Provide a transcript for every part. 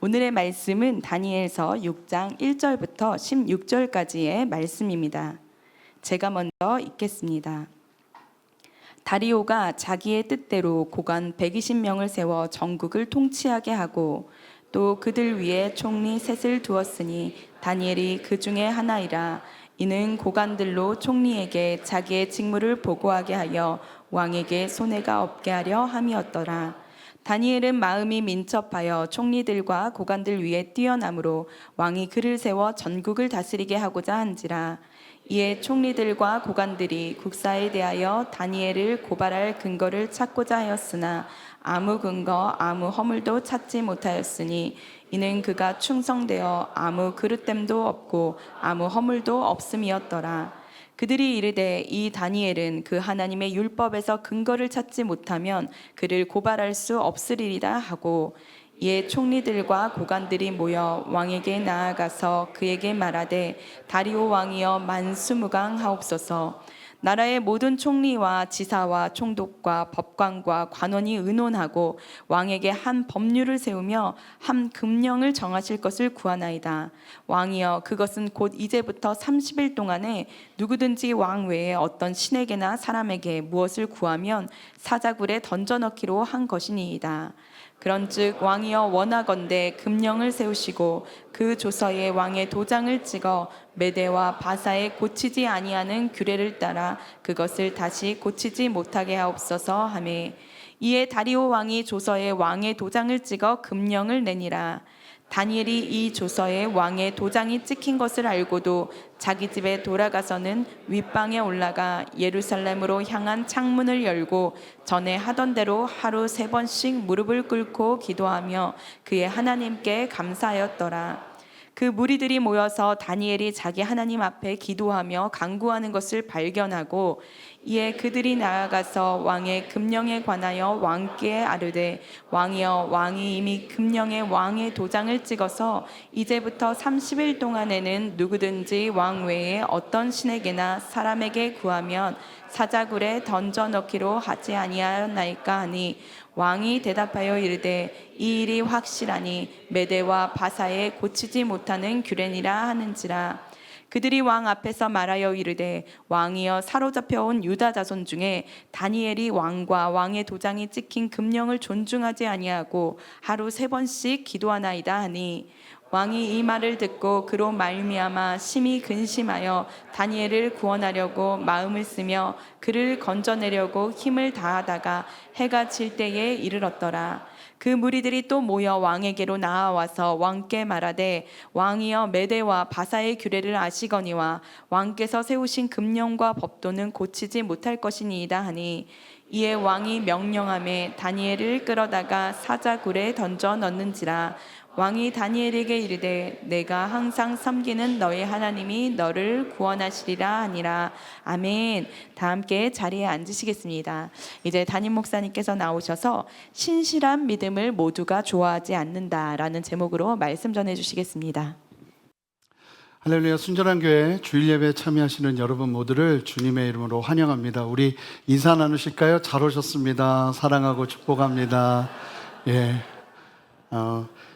오늘의 말씀은 다니엘서 6장 1절부터 16절까지의 말씀입니다. 제가 먼저 읽겠습니다. 다리오가 자기의 뜻대로 고관 120명을 세워 전국을 통치하게 하고 또 그들 위에 총리 셋을 두었으니 다니엘이 그 중에 하나이라. 이는 고관들로 총리에게 자기의 직무를 보고하게 하여 왕에게 손해가 없게 하려 함이었더라. 다니엘은 마음이 민첩하여 총리들과 고관들 위에 뛰어남으로 왕이 그를 세워 전국을 다스리게 하고자 한지라. 이에 총리들과 고관들이 국사에 대하여 다니엘을 고발할 근거를 찾고자 하였으나 아무 근거 아무 허물도 찾지 못하였으니 이는 그가 충성되어 아무 그릇됨도 없고 아무 허물도 없음이었더라. 그들이 이르되 이 다니엘은 그 하나님의 율법에서 근거를 찾지 못하면 그를 고발할 수 없으리라 하고, 이에 총리들과 고관들이 모여 왕에게 나아가서 그에게 말하되 다리오 왕이여 만수무강하옵소서. 나라의 모든 총리와 지사와 총독과 법관과 관원이 의논하고 왕에게 한 법률을 세우며 한 금령을 정하실 것을 구하나이다. 왕이여 그것은 곧 이제부터 30일 동안에 누구든지 왕 외에 어떤 신에게나 사람에게 무엇을 구하면 사자굴에 던져넣기로 한 것이니이다. 그런즉 왕이여 원하건대 금령을 세우시고 그 조서에 왕의 도장을 찍어 메대와 바사에 고치지 아니하는 규례를 따라 그것을 다시 고치지 못하게 하옵소서 하매, 이에 다리오 왕이 조서에 왕의 도장을 찍어 금령을 내니라. 다니엘이 이 조서에 왕의 도장이 찍힌 것을 알고도 자기 집에 돌아가서는 윗방에 올라가 예루살렘으로 향한 창문을 열고 전에 하던 대로 하루 3번씩 무릎을 꿇고 기도하며 그의 하나님께 감사하였더라. 그 무리들이 모여서 다니엘이 자기 하나님 앞에 기도하며 간구하는 것을 발견하고, 이에 그들이 나아가서 왕의 금령에 관하여 왕께 아뢰되 왕이여 왕이 이미 금령에 왕의 도장을 찍어서 이제부터 30일 동안에는 누구든지 왕 외에 어떤 신에게나 사람에게 구하면 사자굴에 던져 넣기로 하지 아니하였나이까 하니, 왕이 대답하여 이르되 이 일이 확실하니 메대와 바사에 고치지 못하는 규례니라 하는지라. 그들이 왕 앞에서 말하여 이르되 왕이여 사로잡혀온 유다 자손 중에 다니엘이 왕과 왕의 도장이 찍힌 금령을 존중하지 아니하고 하루 3번씩 기도하나이다 하니, 왕이 이 말을 듣고 그로 말미암아 심히 근심하여 다니엘을 구원하려고 마음을 쓰며 그를 건져내려고 힘을 다하다가 해가 질 때에 이르렀더라. 그 무리들이 또 모여 왕에게로 나아와서 왕께 말하되 왕이여 메대와 바사의 규례를 아시거니와 왕께서 세우신 금령과 법도는 고치지 못할 것이니이다 하니, 이에 왕이 명령하매 다니엘을 끌어다가 사자굴에 던져 넣는지라. 왕이 다니엘에게 이르되 내가 항상 섬기는 너의 하나님이 너를 구원하시리라 하니라. 아멘. 다 함께 자리에 앉으시겠습니다. 이제 담임 목사님께서 나오셔서 신실한 믿음을 모두가 좋아하지 않는다라는 제목으로 말씀 전해주시겠습니다. 할렐루야. 순전한 교회 주일 예배에 참여하시는 여러분 모두를 주님의 이름으로 환영합니다. 우리 인사 나누실까요? 잘 오셨습니다. 사랑하고 축복합니다.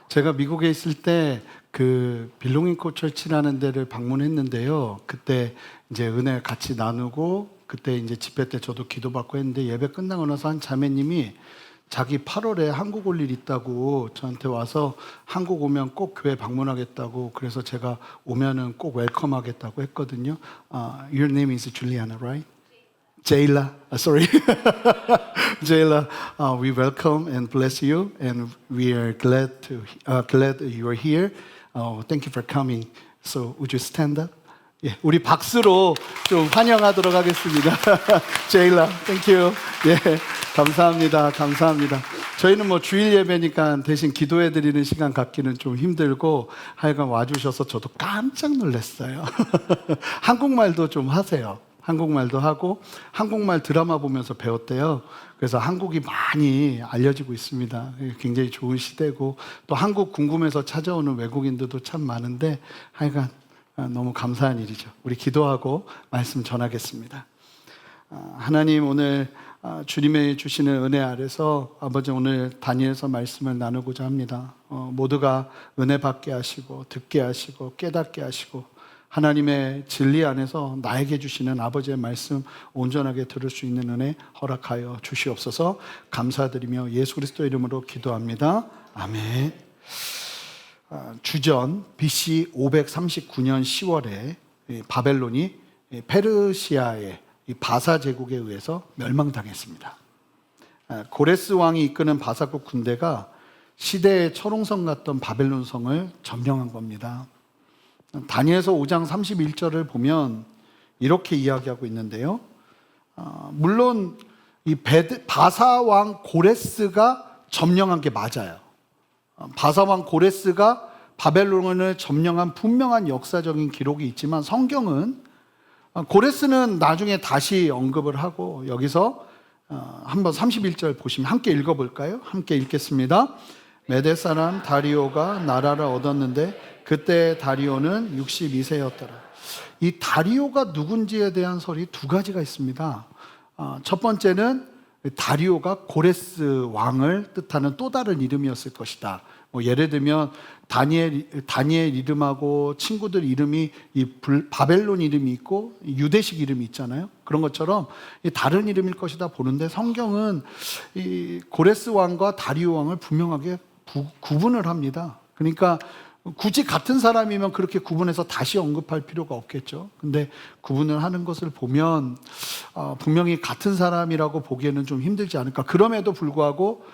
제가 미국에 있을 때 그 빌롱잉 코처치라는 데를 방문했는데요. 그때 이제 은혜 같이 나누고 그때 이제 집회 때 저도 기도받고 했는데, 예배 끝나고 나서 한 자매님이 자기 8월에 한국 올 일 있다고 저한테 와서 한국 오면 꼭 교회 방문하겠다고, 그래서 제가 오면은 꼭 웰컴하겠다고 했거든요. Your name is Juliana, right? Jayla, sorry. Jayla, we welcome and bless you, and we are glad you are here. Thank you for coming. So, would you stand up? 예, 우리 박수로 좀 환영하도록 하겠습니다. Jayla, thank you. 예, 감사합니다. 감사합니다. 저희는 뭐 주일 예배니까 대신 기도해 드리는 시간 갖기는 좀 힘들고 하여간 와주셔서 저도 깜짝 놀랐어요. 한국말도 좀 하세요. 한국말도 하고 한국말 드라마 보면서 배웠대요. 그래서 한국이 많이 알려지고 있습니다. 굉장히 좋은 시대고 또 한국 궁금해서 찾아오는 외국인들도 참 많은데 하여간 너무 감사한 일이죠. 우리 기도하고 말씀 전하겠습니다. 하나님, 오늘 주님의 주시는 은혜 아래서 아버지 오늘 다니엘서 말씀을 나누고자 합니다. 모두가 은혜 받게 하시고 듣게 하시고 깨닫게 하시고 하나님의 진리 안에서 나에게 주시는 아버지의 말씀 온전하게 들을 수 있는 은혜 허락하여 주시옵소서. 감사드리며 예수 그리스도 이름으로 기도합니다. 아멘. 주전 BC 539년 10월에 바벨론이 페르시아의 바사 제국에 의해서 멸망당했습니다. 고레스 왕이 이끄는 바사국 군대가 시대의 철옹성 같던 바벨론 성을 점령한 겁니다. 다니엘서 5장 31절을 보면 이렇게 이야기하고 있는데요. 물론 이 바사 왕 고레스가 점령한 게 맞아요. 바사 왕 고레스가 바벨론을 점령한 분명한 역사적인 기록이 있지만 성경은 고레스는 나중에 다시 언급을 하고 여기서 한번 31절 보시면 함께 읽어볼까요? 함께 읽겠습니다. 메대 사람 다리오가 나라를 얻었는데 그때 다리오는 62세였더라. 이 다리오가 누군지에 대한 설이 두 가지가 있습니다. 첫 번째는 다리오가 고레스 왕을 뜻하는 또 다른 이름이었을 것이다. 예를 들면 다니엘 이름하고 친구들 이름이 바벨론 이름이 있고 유대식 이름이 있잖아요. 그런 것처럼 다른 이름일 것이다 보는데 성경은 이 고레스 왕과 다리오 왕을 분명하게 구분을 합니다. 그러니까 굳이 같은 사람이면 그렇게 구분해서 다시 언급할 필요가 없겠죠. 근데 구분을 하는 것을 보면 분명히 같은 사람이라고 보기에는 좀 힘들지 않을까. 그럼에도 불구하고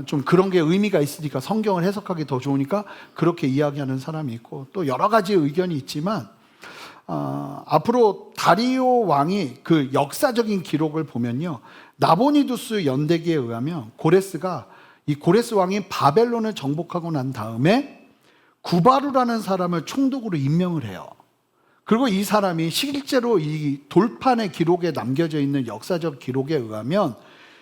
좀 그런 게 의미가 있으니까 성경을 해석하기 더 좋으니까 그렇게 이야기하는 사람이 있고 또 여러 가지 의견이 있지만 앞으로 다리오 왕이 그 역사적인 기록을 보면요. 나보니두스 연대기에 의하면 이 고레스 왕이 바벨론을 정복하고 난 다음에 구바루라는 사람을 총독으로 임명을 해요. 그리고 이 사람이 실제로 이 돌판의 기록에 남겨져 있는 역사적 기록에 의하면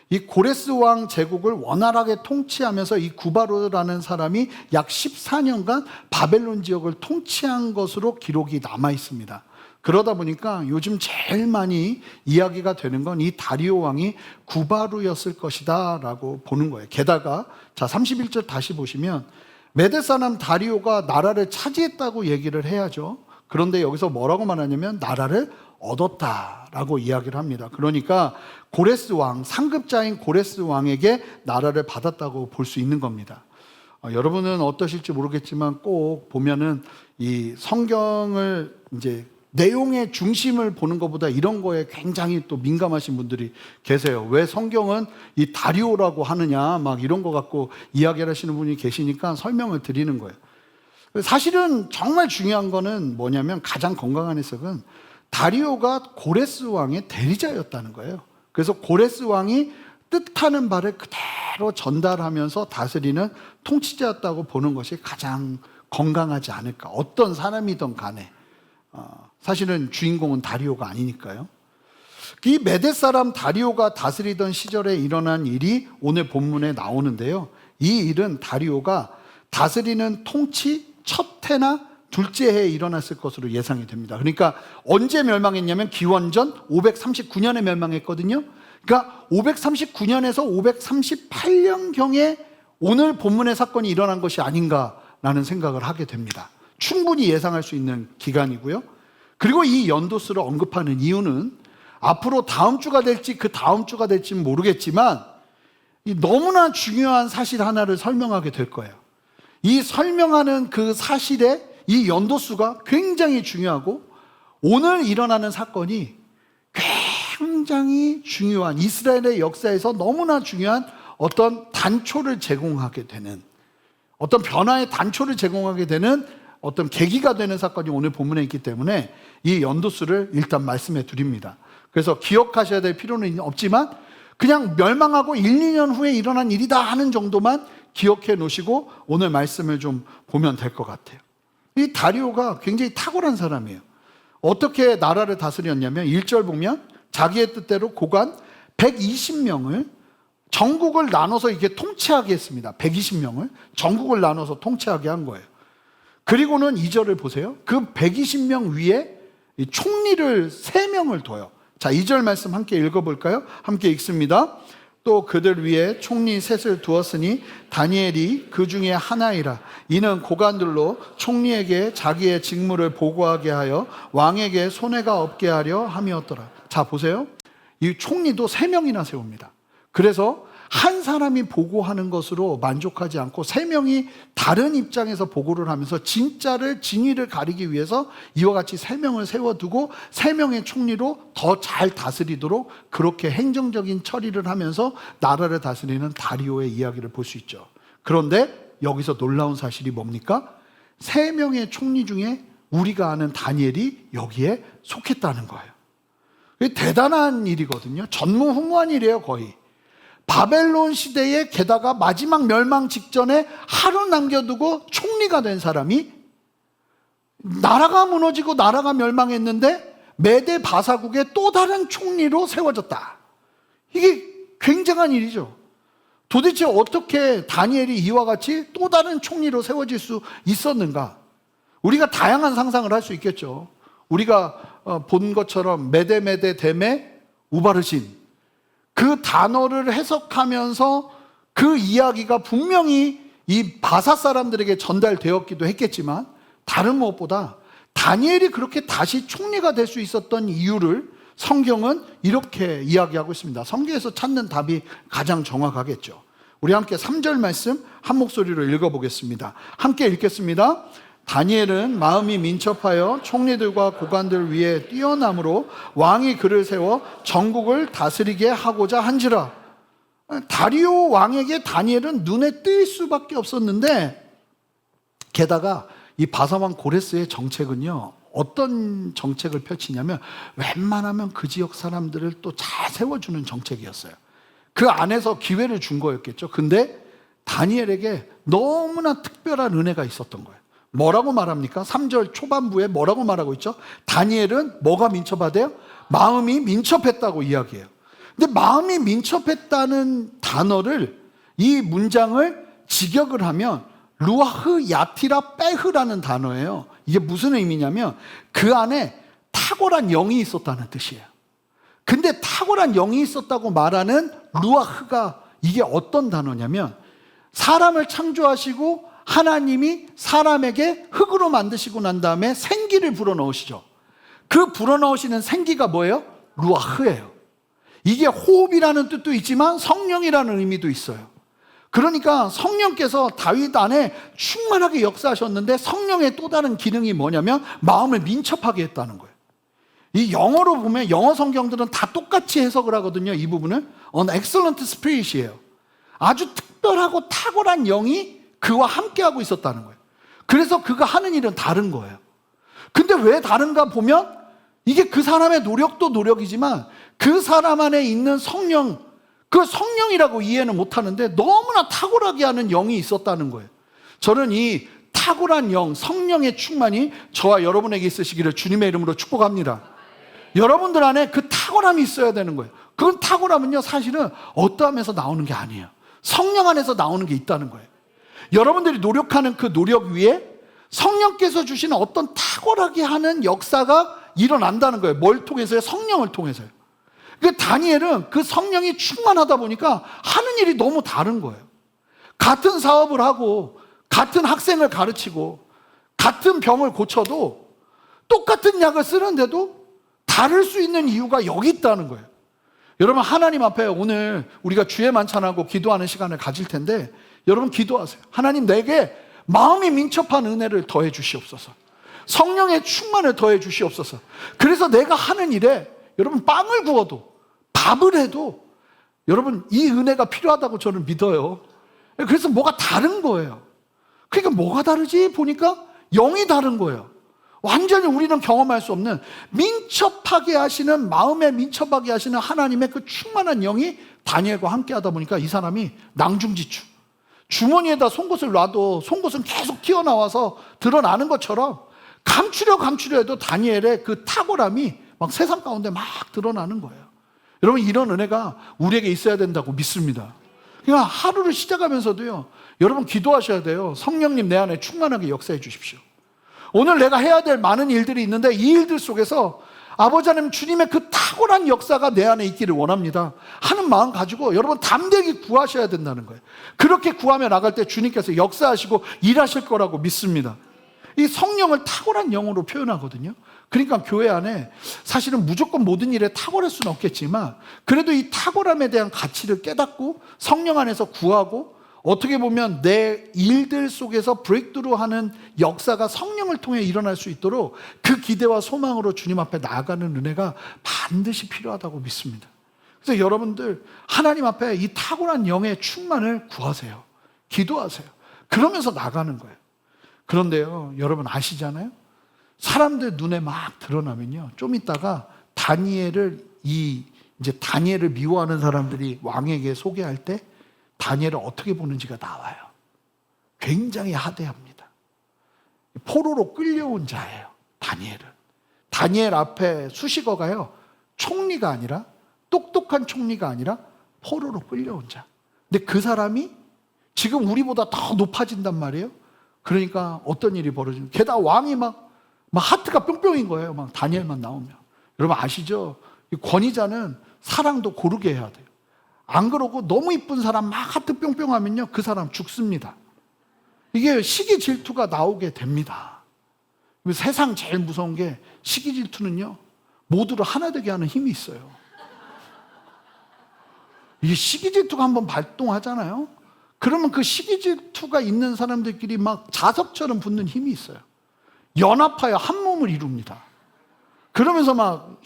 이 고레스 왕 제국을 원활하게 통치하면서 이 구바루라는 사람이 약 14년간 바벨론 지역을 통치한 것으로 기록이 남아 있습니다. 그러다 보니까 요즘 제일 많이 이야기가 되는 건 이 다리오 왕이 구바루였을 것이다 라고 보는 거예요. 게다가 자 31절 다시 보시면 메대 사람 다리오가 나라를 차지했다고 얘기를 해야죠. 그런데 여기서 뭐라고 말하냐면 나라를 얻었다라고 이야기를 합니다. 그러니까 고레스 왕, 상급자인 고레스 왕에게 나라를 받았다고 볼 수 있는 겁니다. 여러분은 어떠실지 모르겠지만 꼭 보면은 이 성경을 이제 내용의 중심을 보는 것보다 이런 거에 굉장히 또 민감하신 분들이 계세요. 왜 성경은 이 다리오라고 하느냐 막 이런 거 갖고 이야기를 하시는 분이 계시니까 설명을 드리는 거예요. 사실은 정말 중요한 거는 뭐냐면 가장 건강한 해석은 다리오가 고레스 왕의 대리자였다는 거예요. 그래서 고레스 왕이 뜻하는 바를 그대로 전달하면서 다스리는 통치자였다고 보는 것이 가장 건강하지 않을까. 어떤 사람이든 간에 사실은 주인공은 다리오가 아니니까요. 이 메대 사람 다리오가 다스리던 시절에 일어난 일이 오늘 본문에 나오는데요. 이 일은 다리오가 다스리는 통치 첫 해나 둘째 해에 일어났을 것으로 예상이 됩니다. 그러니까 언제 멸망했냐면 기원전 539년에 멸망했거든요. 그러니까 539년에서 538년경에 오늘 본문의 사건이 일어난 것이 아닌가라는 생각을 하게 됩니다. 충분히 예상할 수 있는 기간이고요. 그리고 이 연도수를 언급하는 이유는 앞으로 다음 주가 될지 그 다음 주가 될지는 모르겠지만 너무나 중요한 사실 하나를 설명하게 될 거예요. 이 설명하는 그 사실의 이 연도수가 굉장히 중요하고 오늘 일어나는 사건이 굉장히 중요한 이스라엘의 역사에서 너무나 중요한 어떤 단초를 제공하게 되는 어떤 변화의 단초를 제공하게 되는 어떤 계기가 되는 사건이 오늘 본문에 있기 때문에 이 연도수를 일단 말씀해 드립니다. 그래서 기억하셔야 될 필요는 없지만 그냥 멸망하고 1, 2년 후에 일어난 일이다 하는 정도만 기억해 놓으시고 오늘 말씀을 좀 보면 될 것 같아요. 이 다리오가 굉장히 탁월한 사람이에요. 어떻게 나라를 다스렸냐면 1절 보면 자기의 뜻대로 고관 120명을 전국을 나눠서 이렇게 통치하게 했습니다. 120명을 전국을 나눠서 통치하게 한 거예요. 그리고는 2절을 보세요. 그 120명 위에 총리를 3명을 둬요. 자, 2절 말씀 함께 읽어볼까요? 함께 읽습니다. 또 그들 위에 총리 셋을 두었으니 다니엘이 그 중에 하나이라. 이는 고관들로 총리에게 자기의 직무를 보고하게 하여 왕에게 손해가 없게 하려 함이었더라. 자, 보세요. 이 총리도 3명이나 세웁니다. 그래서 한 사람이 보고하는 것으로 만족하지 않고 3명이 다른 입장에서 보고를 하면서 진위를 가리기 위해서 이와 같이 3명을 세워두고 3명의 총리로 더 잘 다스리도록 그렇게 행정적인 처리를 하면서 나라를 다스리는 다리오의 이야기를 볼 수 있죠. 그런데 여기서 놀라운 사실이 뭡니까? 3명의 총리 중에 우리가 아는 다니엘이 여기에 속했다는 거예요. 이게 대단한 일이거든요. 전무후무한 일이에요, 거의. 바벨론 시대에 게다가 마지막 멸망 직전에 하루 남겨두고 총리가 된 사람이 나라가 무너지고 나라가 멸망했는데 메데 바사국의 또 다른 총리로 세워졌다. 이게 굉장한 일이죠. 도대체 어떻게 다니엘이 이와 같이 또 다른 총리로 세워질 수 있었는가? 우리가 다양한 상상을 할 수 있겠죠. 우리가 본 것처럼 메데 데메 우바르신, 그 단어를 해석하면서 그 이야기가 분명히 이 바사 사람들에게 전달되었기도 했겠지만, 다른 무엇보다 다니엘이 그렇게 다시 총리가 될 수 있었던 이유를 성경은 이렇게 이야기하고 있습니다. 성경에서 찾는 답이 가장 정확하겠죠. 우리 함께 3절 말씀 한 목소리로 읽어보겠습니다. 함께 읽겠습니다. 다니엘은 마음이 민첩하여 총리들과 고관들 위에 뛰어남으로 왕이 그를 세워 전국을 다스리게 하고자 한지라. 다리오 왕에게 다니엘은 눈에 띌 수밖에 없었는데, 게다가 이 바사왕 고레스의 정책은요, 어떤 정책을 펼치냐면 웬만하면 그 지역 사람들을 또 잘 세워주는 정책이었어요. 그 안에서 기회를 준 거였겠죠. 근데 다니엘에게 너무나 특별한 은혜가 있었던 거예요. 뭐라고 말합니까? 3절 초반부에 뭐라고 말하고 있죠? 다니엘은 뭐가 민첩하대요? 마음이 민첩했다고 이야기해요. 근데 마음이 민첩했다는 단어를, 이 문장을 직역을 하면 루아흐 야티라 빼흐라는 단어예요. 이게 무슨 의미냐면 그 안에 탁월한 영이 있었다는 뜻이에요. 근데 탁월한 영이 있었다고 말하는 루아흐가 이게 어떤 단어냐면, 사람을 창조하시고 하나님이 사람에게 흙으로 만드시고 난 다음에 생기를 불어넣으시죠. 그 불어넣으시는 생기가 뭐예요? 루아흐예요. 이게 호흡이라는 뜻도 있지만 성령이라는 의미도 있어요. 그러니까 성령께서 다윗 안에 충만하게 역사하셨는데, 성령의 또 다른 기능이 뭐냐면 마음을 민첩하게 했다는 거예요. 이 영어로 보면, 영어 성경들은 다 똑같이 해석을 하거든요. 이 부분을 An excellent spirit이에요. 아주 특별하고 탁월한 영이 그와 함께하고 있었다는 거예요. 그래서 그가 하는 일은 다른 거예요. 근데 왜 다른가 보면, 이게 그 사람의 노력도 노력이지만 그 사람 안에 있는 성령, 그 성령이라고 이해는 못하는데 너무나 탁월하게 하는 영이 있었다는 거예요. 저는 이 탁월한 영, 성령의 충만이 저와 여러분에게 있으시기를 주님의 이름으로 축복합니다. 여러분들 안에 그 탁월함이 있어야 되는 거예요. 그 탁월함은요, 사실은 어떠함에서 나오는 게 아니에요. 성령 안에서 나오는 게 있다는 거예요. 여러분들이 노력하는 그 노력 위에 성령께서 주시는 어떤 탁월하게 하는 역사가 일어난다는 거예요. 뭘 통해서요? 성령을 통해서요. 그러니까 다니엘은 그 성령이 충만하다 보니까 하는 일이 너무 다른 거예요. 같은 사업을 하고 같은 학생을 가르치고 같은 병을 고쳐도 똑같은 약을 쓰는데도 다를 수 있는 이유가 여기 있다는 거예요. 여러분, 하나님 앞에 오늘 우리가 주의 만찬하고 기도하는 시간을 가질 텐데, 여러분 기도하세요. 하나님, 내게 마음이 민첩한 은혜를 더해 주시옵소서. 성령의 충만을 더해 주시옵소서. 그래서 내가 하는 일에, 여러분, 빵을 구워도 밥을 해도 여러분 이 은혜가 필요하다고 저는 믿어요. 그래서 뭐가 다른 거예요. 그러니까 뭐가 다르지 보니까 영이 다른 거예요. 완전히 우리는 경험할 수 없는 민첩하게 하시는, 마음에 민첩하게 하시는 하나님의 그 충만한 영이 다니엘과 함께 하다 보니까 이 사람이 낭중지추, 주머니에다 송곳을 놔도 송곳은 계속 튀어나와서 드러나는 것처럼 감추려 해도 다니엘의 그 탁월함이 막 세상 가운데 막 드러나는 거예요. 여러분, 이런 은혜가 우리에게 있어야 된다고 믿습니다. 그냥 하루를 시작하면서도요, 여러분 기도하셔야 돼요. 성령님, 내 안에 충만하게 역사해 주십시오. 오늘 내가 해야 될 많은 일들이 있는데 이 일들 속에서 아버지 하나님, 주님의 그 탁월한 역사가 내 안에 있기를 원합니다 하는 마음 가지고 여러분 담대히 구하셔야 된다는 거예요. 그렇게 구하며 나갈 때 주님께서 역사하시고 일하실 거라고 믿습니다. 이 성령을 탁월한 영으로 표현하거든요. 그러니까 교회 안에 사실은 무조건 모든 일에 탁월할 수는 없겠지만 그래도 이 탁월함에 대한 가치를 깨닫고 성령 안에서 구하고 어떻게 보면 내 일들 속에서 브레이크드루하는 역사가 성령을 통해 일어날 수 있도록 그 기대와 소망으로 주님 앞에 나아가는 은혜가 반드시 필요하다고 믿습니다. 그래서 여러분들 하나님 앞에 이 탁월한 영의 충만을 구하세요. 기도하세요. 그러면서 나가는 거예요. 그런데요, 여러분 아시잖아요? 사람들 눈에 막 드러나면요, 좀 있다가 다니엘을 미워하는 사람들이 왕에게 소개할 때 다니엘을 어떻게 보는지가 나와요. 굉장히 하대합니다. 포로로 끌려온 자예요, 다니엘은. 다니엘 앞에 수식어가요, 총리가 아니라, 똑똑한 총리가 아니라 포로로 끌려온 자. 근데 그 사람이 지금 우리보다 더 높아진단 말이에요. 그러니까 어떤 일이 벌어지는, 게다가 왕이 막 하트가 뿅뿅인 거예요. 막 다니엘만 나오면. 여러분 아시죠? 이 권위자는 사랑도 고르게 해야 돼요. 안 그러고 너무 이쁜 사람 막 하트 뿅뿅 하면요, 그 사람 죽습니다. 이게 시기 질투가 나오게 됩니다. 세상 제일 무서운 게 시기 질투는요, 모두를 하나 되게 하는 힘이 있어요. 이게 시기 질투가 한번 발동하잖아요. 그러면 그 시기 질투가 있는 사람들끼리 막 자석처럼 붙는 힘이 있어요. 연합하여 한 몸을 이룹니다. 그러면서 막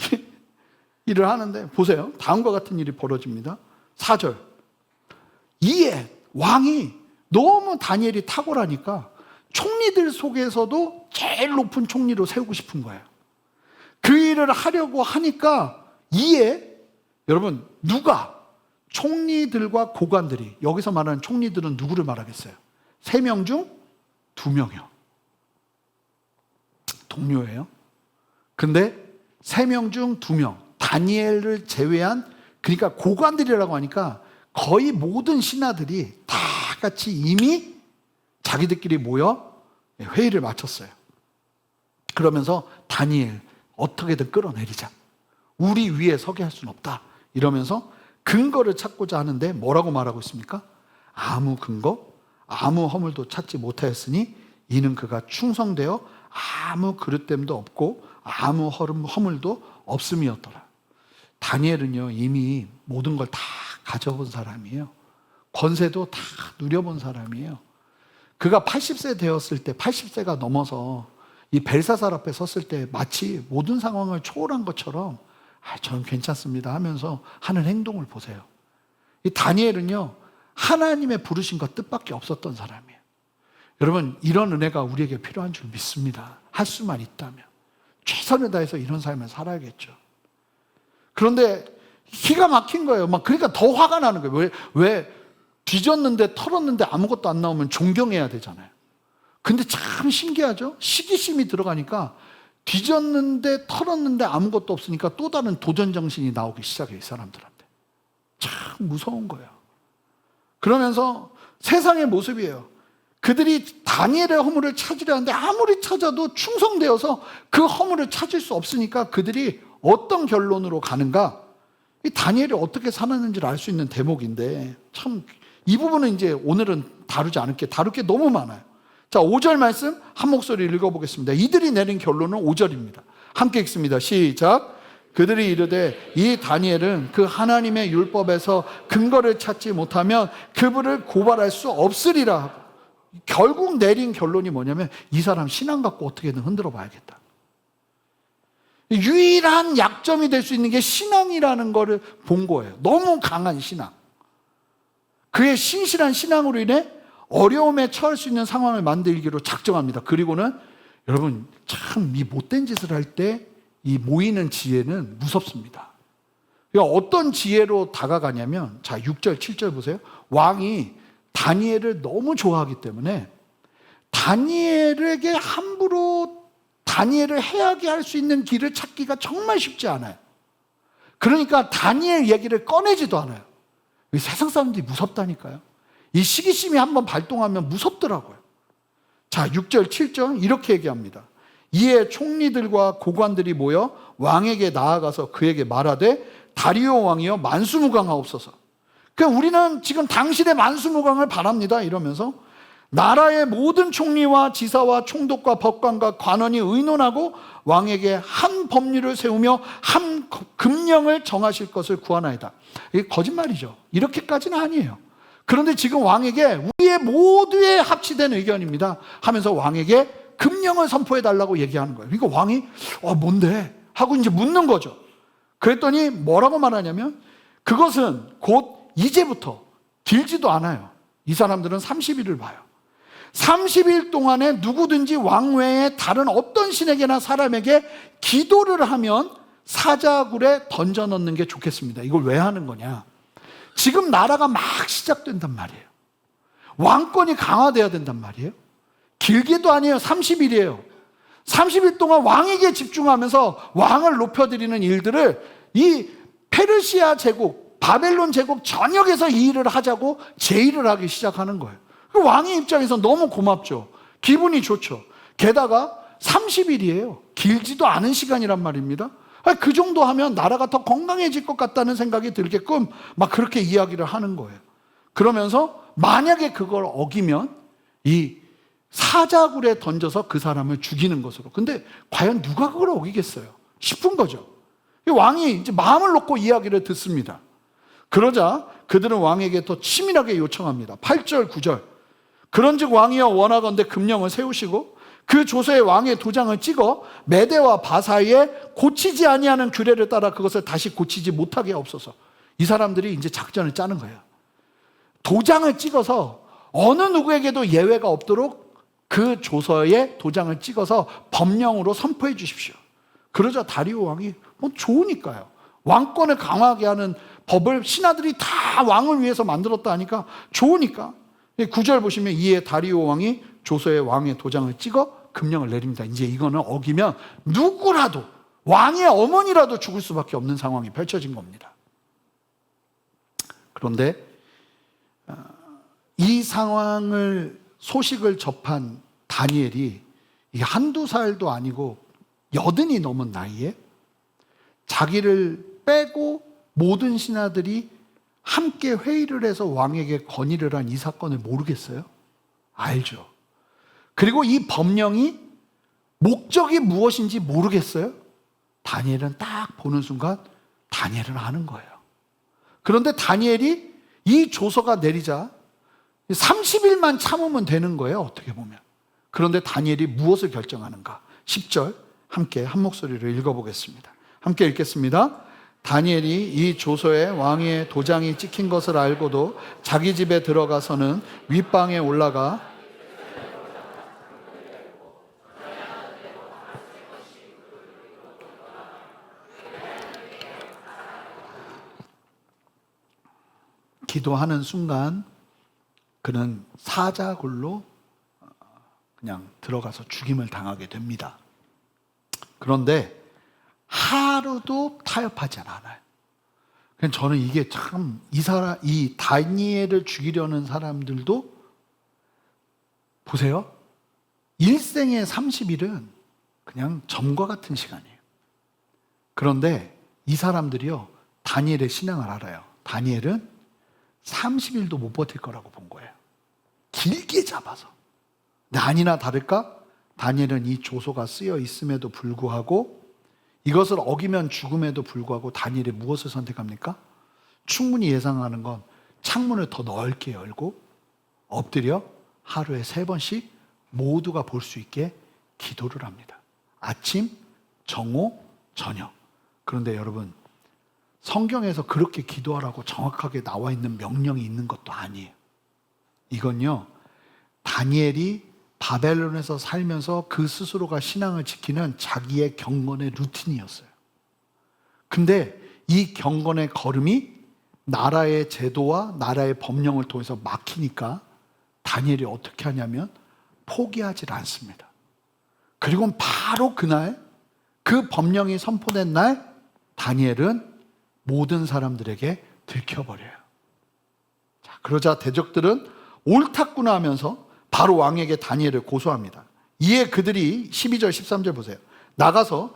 일을 하는데 보세요. 다음과 같은 일이 벌어집니다. 4절. 이에 왕이 너무 다니엘이 탁월하니까 총리들 속에서도 제일 높은 총리로 세우고 싶은 거예요. 그 일을 하려고 하니까 이에 여러분 누가? 총리들과 고관들이, 여기서 말하는 총리들은 누구를 말하겠어요? 3명 중 2명이요. 동료예요. 근데 3명 중 2명, 다니엘을 제외한, 그러니까 고관들이라고 하니까 거의 모든 신하들이 다 같이 이미 자기들끼리 모여 회의를 마쳤어요. 그러면서 다니엘 어떻게든 끌어내리자. 우리 위에 서게 할 수는 없다. 이러면서 근거를 찾고자 하는데 뭐라고 말하고 있습니까? 아무 근거, 아무 허물도 찾지 못하였으니 이는 그가 충성되어 아무 그릇됨도 없고 아무 허물도 없음이었더라. 다니엘은요, 이미 모든 걸 다 가져본 사람이에요. 권세도 다 누려본 사람이에요. 그가 80세 되었을 때, 80세가 넘어서 이 벨사살 앞에 섰을 때 마치 모든 상황을 초월한 것처럼 저는 괜찮습니다 하면서 하는 행동을 보세요. 이 다니엘은요, 하나님의 부르신 것 뜻밖에 없었던 사람이에요. 여러분, 이런 은혜가 우리에게 필요한 줄 믿습니다. 할 수만 있다면 최선을 다해서 이런 삶을 살아야겠죠. 그런데 기가 막힌 거예요. 그러니까 더 화가 나는 거예요. 왜 뒤졌는데 털었는데 아무것도 안 나오면 존경해야 되잖아요. 근데 참 신기하죠? 시기심이 들어가니까 뒤졌는데 털었는데 아무것도 없으니까 또 다른 도전 정신이 나오기 시작해요, 이 사람들한테. 참 무서운 거예요. 그러면서 세상의 모습이에요. 그들이 다니엘의 허물을 찾으려 하는데 아무리 찾아도 충성되어서 그 허물을 찾을 수 없으니까 그들이 어떤 결론으로 가는가? 이 다니엘이 어떻게 살았는지를 알 수 있는 대목인데 참 이 부분은 이제 오늘은 다룰 게 너무 많아요. 자, 5절 말씀 한 목소리 읽어보겠습니다. 이들이 내린 결론은 5절입니다. 함께 읽습니다. 시작. 그들이 이르되 이 다니엘은 그 하나님의 율법에서 근거를 찾지 못하면 그분을 고발할 수 없으리라. 결국 내린 결론이 뭐냐면 이 사람 신앙 갖고 어떻게든 흔들어 봐야겠다. 유일한 약점이 될 수 있는 게 신앙이라는 거를 본 거예요. 너무 강한 신앙. 그의 신실한 신앙으로 인해 어려움에 처할 수 있는 상황을 만들기로 작정합니다. 그리고는 여러분 참 이 못된 짓을 할 때 이 모이는 지혜는 무섭습니다. 그러니까 어떤 지혜로 다가가냐면, 자 6절 7절 보세요. 왕이 다니엘을 너무 좋아하기 때문에 다니엘에게 함부로 다니엘을 해하게 할 수 있는 길을 찾기가 정말 쉽지 않아요. 그러니까 다니엘 얘기를 꺼내지도 않아요. 세상 사람들이 무섭다니까요. 이 시기심이 한번 발동하면 무섭더라고요. 자 6절 7절 이렇게 얘기합니다. 이에 총리들과 고관들이 모여 왕에게 나아가서 그에게 말하되 다리오 왕이여 만수무강하옵소서. 그러니까 우리는 지금 당신의 만수무강을 바랍니다 이러면서 나라의 모든 총리와 지사와 총독과 법관과 관원이 의논하고 왕에게 한 법률을 세우며 한 금령을 정하실 것을 구하나이다. 이게 거짓말이죠. 이렇게까지는 아니에요. 그런데 지금 왕에게 우리의 모두의 합치된 의견입니다 하면서 왕에게 금령을 선포해 달라고 얘기하는 거예요. 그러니까 왕이 뭔데? 하고 이제 묻는 거죠. 그랬더니 뭐라고 말하냐면 그것은 곧 이제부터 길지도 않아요. 이 사람들은 30일을 봐요. 30일 동안에 누구든지 왕 외에 다른 어떤 신에게나 사람에게 기도를 하면 사자굴에 던져 넣는 게 좋겠습니다. 이걸 왜 하는 거냐? 지금 나라가 막 시작된단 말이에요. 왕권이 강화돼야 된단 말이에요. 길게도 아니에요. 30일이에요. 30일 동안 왕에게 집중하면서 왕을 높여드리는 일들을 이 페르시아 제국, 바벨론 제국 전역에서 이 일을 하자고 제의를 하기 시작하는 거예요. 왕의 입장에서 너무 고맙죠. 기분이 좋죠. 게다가 30일이에요. 길지도 않은 시간이란 말입니다. 그 정도 하면 나라가 더 건강해질 것 같다는 생각이 들게끔 막 그렇게 이야기를 하는 거예요. 그러면서 만약에 그걸 어기면 이 사자굴에 던져서 그 사람을 죽이는 것으로. 근데 과연 누가 그걸 어기겠어요? 싶은 거죠. 왕이 이제 마음을 놓고 이야기를 듣습니다. 그러자 그들은 왕에게 더 치밀하게 요청합니다. 8절, 9절. 그런즉 왕이여 원하건대 금령을 세우시고 그 조서에 왕의 도장을 찍어 메대와 바사에 고치지 아니하는 규례를 따라 그것을 다시 고치지 못하게 하옵소서. 이 사람들이 이제 작전을 짜는 거예요. 도장을 찍어서 어느 누구에게도 예외가 없도록 그 조서에 도장을 찍어서 법령으로 선포해 주십시오. 그러자 다리오 왕이 좋으니까요. 왕권을 강하게 하는 법을 신하들이 다 왕을 위해서 만들었다 하니까 좋으니까. 9절 보시면 이에 다리오 왕이 조서에 왕의 도장을 찍어 금령을 내립니다. 이제 이거는 어기면 누구라도 왕의 어머니라도 죽을 수밖에 없는 상황이 펼쳐진 겁니다. 그런데 이 상황을 소식을 접한 다니엘이 이게 한두 살도 아니고 80이 넘은 나이에 자기를 빼고 모든 신하들이 함께 회의를 해서 왕에게 건의를 한 이 사건을 모르겠어요? 알죠. 그리고 이 법령이 목적이 무엇인지 모르겠어요? 다니엘은 딱 보는 순간 다니엘은 아는 거예요. 그런데 다니엘이 이 조서가 내리자 30일만 참으면 되는 거예요, 어떻게 보면. 그런데 다니엘이 무엇을 결정하는가? 10절 함께 한 목소리로 읽어보겠습니다. 함께 읽겠습니다. 다니엘이 이 조서에 왕의 도장이 찍힌 것을 알고도 자기 집에 들어가서는 윗방에 올라가 기도하는 순간 그는 사자굴로 그냥 들어가서 죽임을 당하게 됩니다. 그런데 하루도 타협하지 않아요. 저는 이게 참 이 다니엘을 죽이려는 사람들도 보세요. 일생의 30일은 그냥 점과 같은 시간이에요. 그런데 이 사람들이요, 다니엘의 신앙을 알아요. 다니엘은 30일도 못 버틸 거라고 본 거예요. 길게 잡아서. 근데 아니나 다를까? 다니엘은 이 조서가 쓰여 있음에도 불구하고 이것을 어기면 죽음에도 불구하고 다니엘이 무엇을 선택합니까? 충분히 예상하는 건 창문을 더 넓게 열고 엎드려 하루에 3번씩 모두가 볼 수 있게 기도를 합니다. 아침, 정오, 저녁. 그런데 여러분, 성경에서 그렇게 기도하라고 정확하게 나와 있는 명령이 있는 것도 아니에요. 이건요, 다니엘이 바벨론에서 살면서 그 스스로가 신앙을 지키는 자기의 경건의 루틴이었어요. 근데 이 경건의 걸음이 나라의 제도와 나라의 법령을 통해서 막히니까 다니엘이 어떻게 하냐면 포기하지 않습니다. 그리고 바로 그날 그 법령이 선포된 날 다니엘은 모든 사람들에게 들켜버려요. 자, 그러자 대적들은 옳았구나 하면서 바로 왕에게 다니엘을 고소합니다. 이에 그들이 12절 13절 보세요. 나가서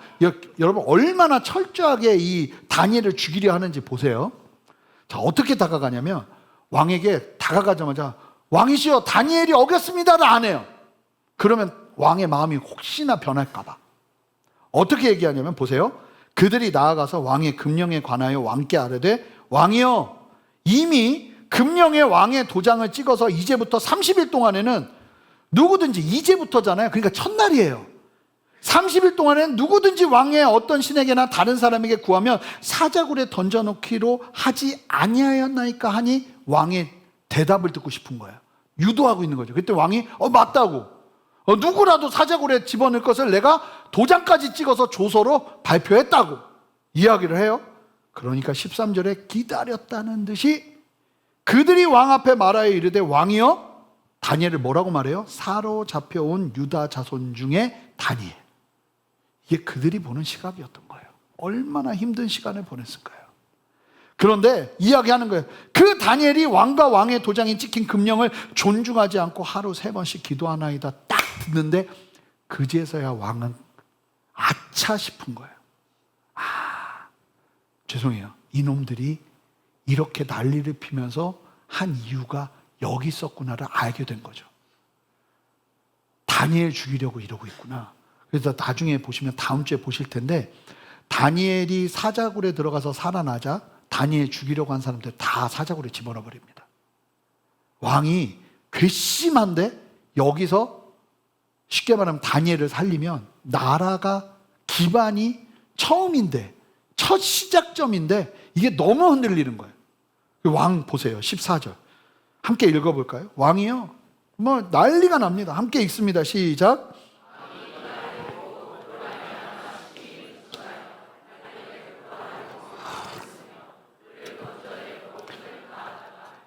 여러분 얼마나 철저하게 이 다니엘을 죽이려 하는지 보세요. 자, 어떻게 다가가냐면 왕에게 다가가자마자 왕이시여 다니엘이 어겼습니다를 안 해요. 그러면 왕의 마음이 혹시나 변할까 봐 어떻게 얘기하냐면 보세요. 그들이 나아가서 왕의 금령에 관하여 왕께 아뢰되 왕이여 이미 금령에 왕의 도장을 찍어서 이제부터 30일 동안에는 누구든지 이제부터잖아요. 그러니까 첫날이에요. 30일 동안에는 누구든지 왕의 어떤 신에게나 다른 사람에게 구하면 사자굴에 던져놓기로 하지 아니하였나이까 하니 왕의 대답을 듣고 싶은 거예요. 유도하고 있는 거죠. 그때 왕이 맞다고 누구라도 사자굴에 집어넣을 것을 내가 도장까지 찍어서 조서로 발표했다고 이야기를 해요. 그러니까 13절에 기다렸다는 듯이 그들이 왕 앞에 말하여 이르되 왕이여 다니엘을 뭐라고 말해요? 사로잡혀온 유다 자손 중에 다니엘. 이게 그들이 보는 시각이었던 거예요. 얼마나 힘든 시간을 보냈을까요? 그런데 이야기하는 거예요. 그 다니엘이 왕과 왕의 도장이 찍힌 금령을 존중하지 않고 하루 3번씩 기도하나이다 딱 듣는데 그제서야 왕은 아차 싶은 거예요. 죄송해요. 이놈들이 이렇게 난리를 피면서 한 이유가 여기 있었구나를 알게 된 거죠. 다니엘 죽이려고 이러고 있구나. 그래서 나중에 보시면 다음 주에 보실 텐데 다니엘이 사자굴에 들어가서 살아나자 다니엘 죽이려고 한 사람들 다 사자굴에 집어넣어 버립니다. 왕이 괘씸한데 여기서 쉽게 말하면 다니엘을 살리면 나라가 기반이 처음인데 첫 시작점인데 이게 너무 흔들리는 거예요. 왕 보세요. 14절 함께 읽어볼까요? 왕이요 난리가 납니다. 함께 읽습니다. 시작.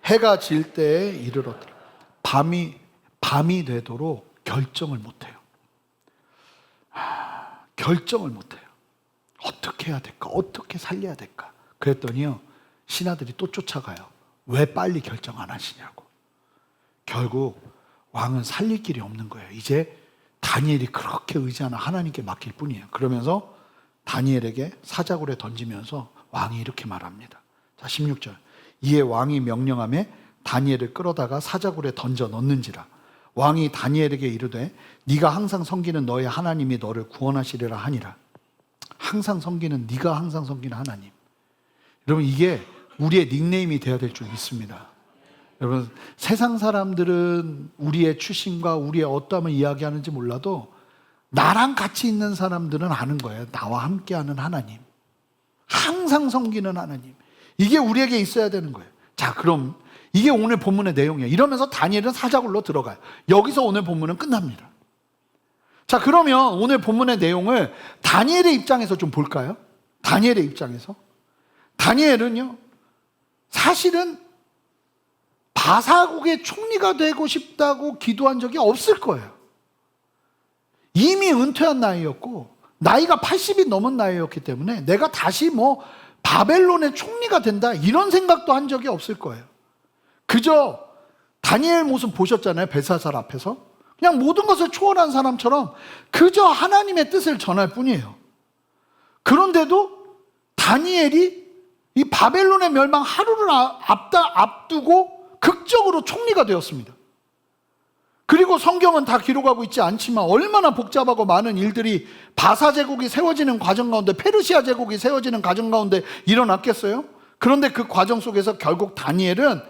해가 질 때에 이르렀더라. 밤이 되도록 결정을 못해요. 결정을 못해요. 어떻게 해야 될까? 어떻게 살려야 될까? 그랬더니요 신하들이 또 쫓아가요. 왜 빨리 결정 안 하시냐고. 결국 왕은 살릴 길이 없는 거예요. 이제 다니엘이 그렇게 의지하는 하나님께 맡길 뿐이에요. 그러면서 다니엘에게 사자굴에 던지면서 왕이 이렇게 말합니다. 자 16절 이에 왕이 명령하매 다니엘을 끌어다가 사자굴에 던져 넣는지라. 왕이 다니엘에게 이르되 네가 항상 섬기는 너의 하나님이 너를 구원하시리라 하니라. 항상 섬기는 네가 항상 섬기는 하나님. 여러분 이게 우리의 닉네임이 되어야 될 줄 믿습니다. 여러분 세상 사람들은 우리의 출신과 우리의 어떠함을 이야기하는지 몰라도 나랑 같이 있는 사람들은 아는 거예요. 나와 함께하는 하나님, 항상 섬기는 하나님, 이게 우리에게 있어야 되는 거예요. 자 그럼 이게 오늘 본문의 내용이에요. 이러면서 다니엘은 사자굴로 들어가요. 여기서 오늘 본문은 끝납니다. 자 그러면 오늘 본문의 내용을 다니엘의 입장에서 좀 볼까요? 다니엘의 입장에서 다니엘은요 사실은 바사국의 총리가 되고 싶다고 기도한 적이 없을 거예요. 이미 은퇴한 나이였고 나이가 80이 넘은 나이였기 때문에 내가 다시 바벨론의 총리가 된다 이런 생각도 한 적이 없을 거예요. 그저 다니엘 모습 보셨잖아요. 벨사살 앞에서 그냥 모든 것을 초월한 사람처럼 그저 하나님의 뜻을 전할 뿐이에요. 그런데도 다니엘이 이 바벨론의 멸망 하루를 앞두고 극적으로 총리가 되었습니다. 그리고 성경은 다 기록하고 있지 않지만 얼마나 복잡하고 많은 일들이 바사 제국이 세워지는 과정 가운데 페르시아 제국이 세워지는 과정 가운데 일어났겠어요? 그런데 그 과정 속에서 결국 다니엘은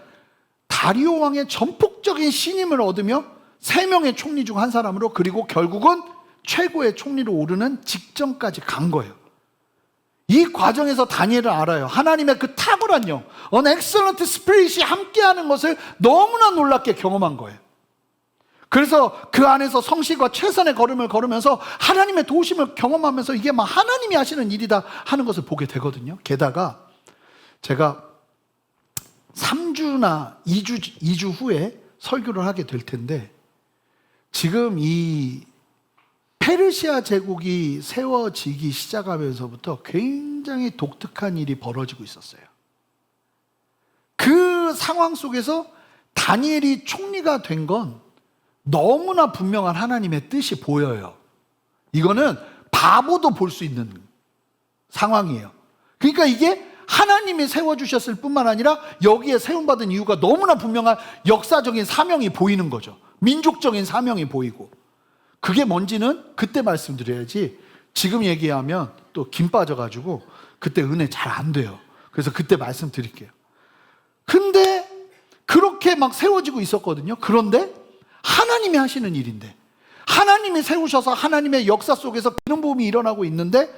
다리오 왕의 전폭적인 신임을 얻으며 3명의 총리 중 한 사람으로 그리고 결국은 최고의 총리로 오르는 직전까지 간 거예요. 이 과정에서 다니엘을 알아요. 하나님의 그 탁월한 영, An excellent spirit이 함께하는 것을 너무나 놀랍게 경험한 거예요. 그래서 그 안에서 성실과 최선의 걸음을 걸으면서 하나님의 도우심을 경험하면서 이게 막 하나님이 하시는 일이다 하는 것을 보게 되거든요. 게다가 제가 3주나 2주 후에 설교를 하게 될 텐데 지금 이 페르시아 제국이 세워지기 시작하면서부터 굉장히 독특한 일이 벌어지고 있었어요. 그 상황 속에서 다니엘이 총리가 된 건 너무나 분명한 하나님의 뜻이 보여요. 이거는 바보도 볼 수 있는 상황이에요. 그러니까 이게 하나님이 세워주셨을 뿐만 아니라 여기에 세움받은 이유가 너무나 분명한 역사적인 사명이 보이는 거죠. 민족적인 사명이 보이고. 그게 뭔지는 그때 말씀드려야지 지금 얘기하면 또 김 빠져가지고 그때 은혜 잘 안 돼요. 그래서 그때 말씀드릴게요. 근데 그렇게 막 세워지고 있었거든요. 그런데 하나님이 하시는 일인데, 하나님이 세우셔서 하나님의 역사 속에서 기름 부음이 일어나고 있는데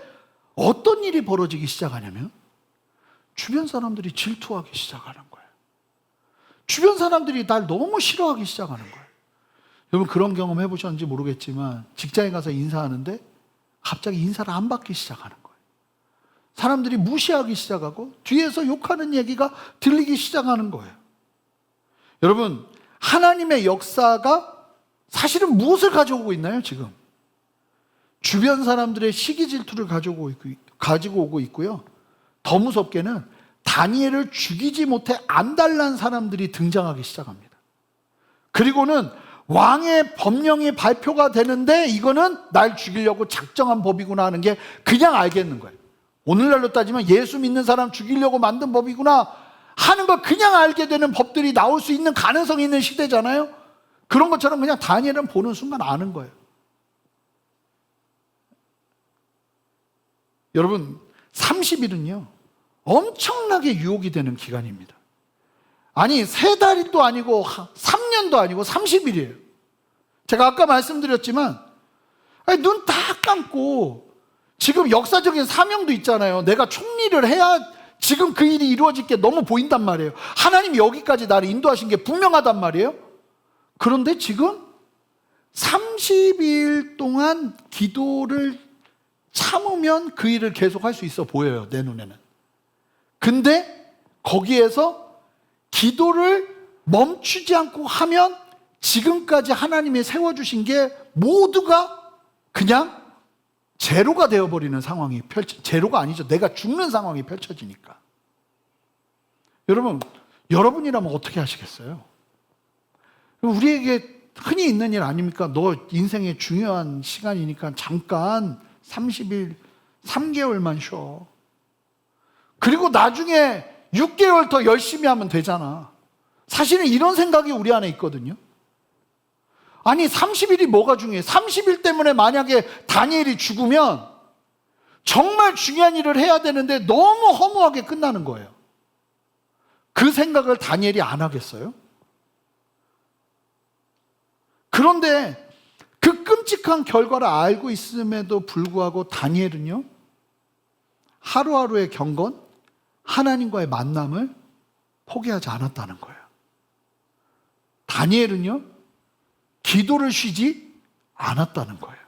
어떤 일이 벌어지기 시작하냐면 주변 사람들이 질투하기 시작하는 거예요. 주변 사람들이 날 너무 싫어하기 시작하는 거예요. 여러분 그런 경험 해보셨는지 모르겠지만 직장에 가서 인사하는데 갑자기 인사를 안 받기 시작하는 거예요. 사람들이 무시하기 시작하고 뒤에서 욕하는 얘기가 들리기 시작하는 거예요. 여러분 하나님의 역사가 사실은 무엇을 가져오고 있나요? 지금 주변 사람들의 시기 질투를 가지고 오고 있고요. 더 무섭게는 다니엘을 죽이지 못해 안달난 사람들이 등장하기 시작합니다. 그리고는 왕의 법령이 발표가 되는데 이거는 날 죽이려고 작정한 법이구나 하는 게 그냥 알겠는 거예요. 오늘날로 따지면 예수 믿는 사람 죽이려고 만든 법이구나 하는 걸 그냥 알게 되는 법들이 나올 수 있는 가능성이 있는 시대잖아요. 그런 것처럼 그냥 다니엘은 보는 순간 아는 거예요. 여러분 30일은요 엄청나게 유혹이 되는 기간입니다. 아니 3달도 아니고 3년도 아니고 30일이에요. 제가 아까 말씀드렸지만 눈 다 감고 지금 역사적인 사명도 있잖아요. 내가 총리를 해야 지금 그 일이 이루어질 게 너무 보인단 말이에요. 하나님이 여기까지 나를 인도하신 게 분명하단 말이에요. 그런데 지금 30일 동안 기도를 참으면 그 일을 계속할 수 있어 보여요. 내 눈에는. 근데 거기에서 기도를 멈추지 않고 하면 지금까지 하나님이 세워주신 게 모두가 그냥 제로가 되어버리는 상황이 제로가 아니죠. 내가 죽는 상황이 펼쳐지니까. 여러분이라면 어떻게 하시겠어요? 우리에게 흔히 있는 일 아닙니까? 너 인생의 중요한 시간이니까 잠깐 30일, 3개월만 쉬어. 그리고 나중에 6개월 더 열심히 하면 되잖아. 사실은 이런 생각이 우리 안에 있거든요. 아니 30일이 뭐가 중요해? 30일 때문에 만약에 다니엘이 죽으면 정말 중요한 일을 해야 되는데 너무 허무하게 끝나는 거예요. 그 생각을 다니엘이 안 하겠어요? 그런데 그 끔찍한 결과를 알고 있음에도 불구하고 다니엘은요 하루하루의 경건, 하나님과의 만남을 포기하지 않았다는 거예요. 다니엘은요 기도를 쉬지 않았다는 거예요.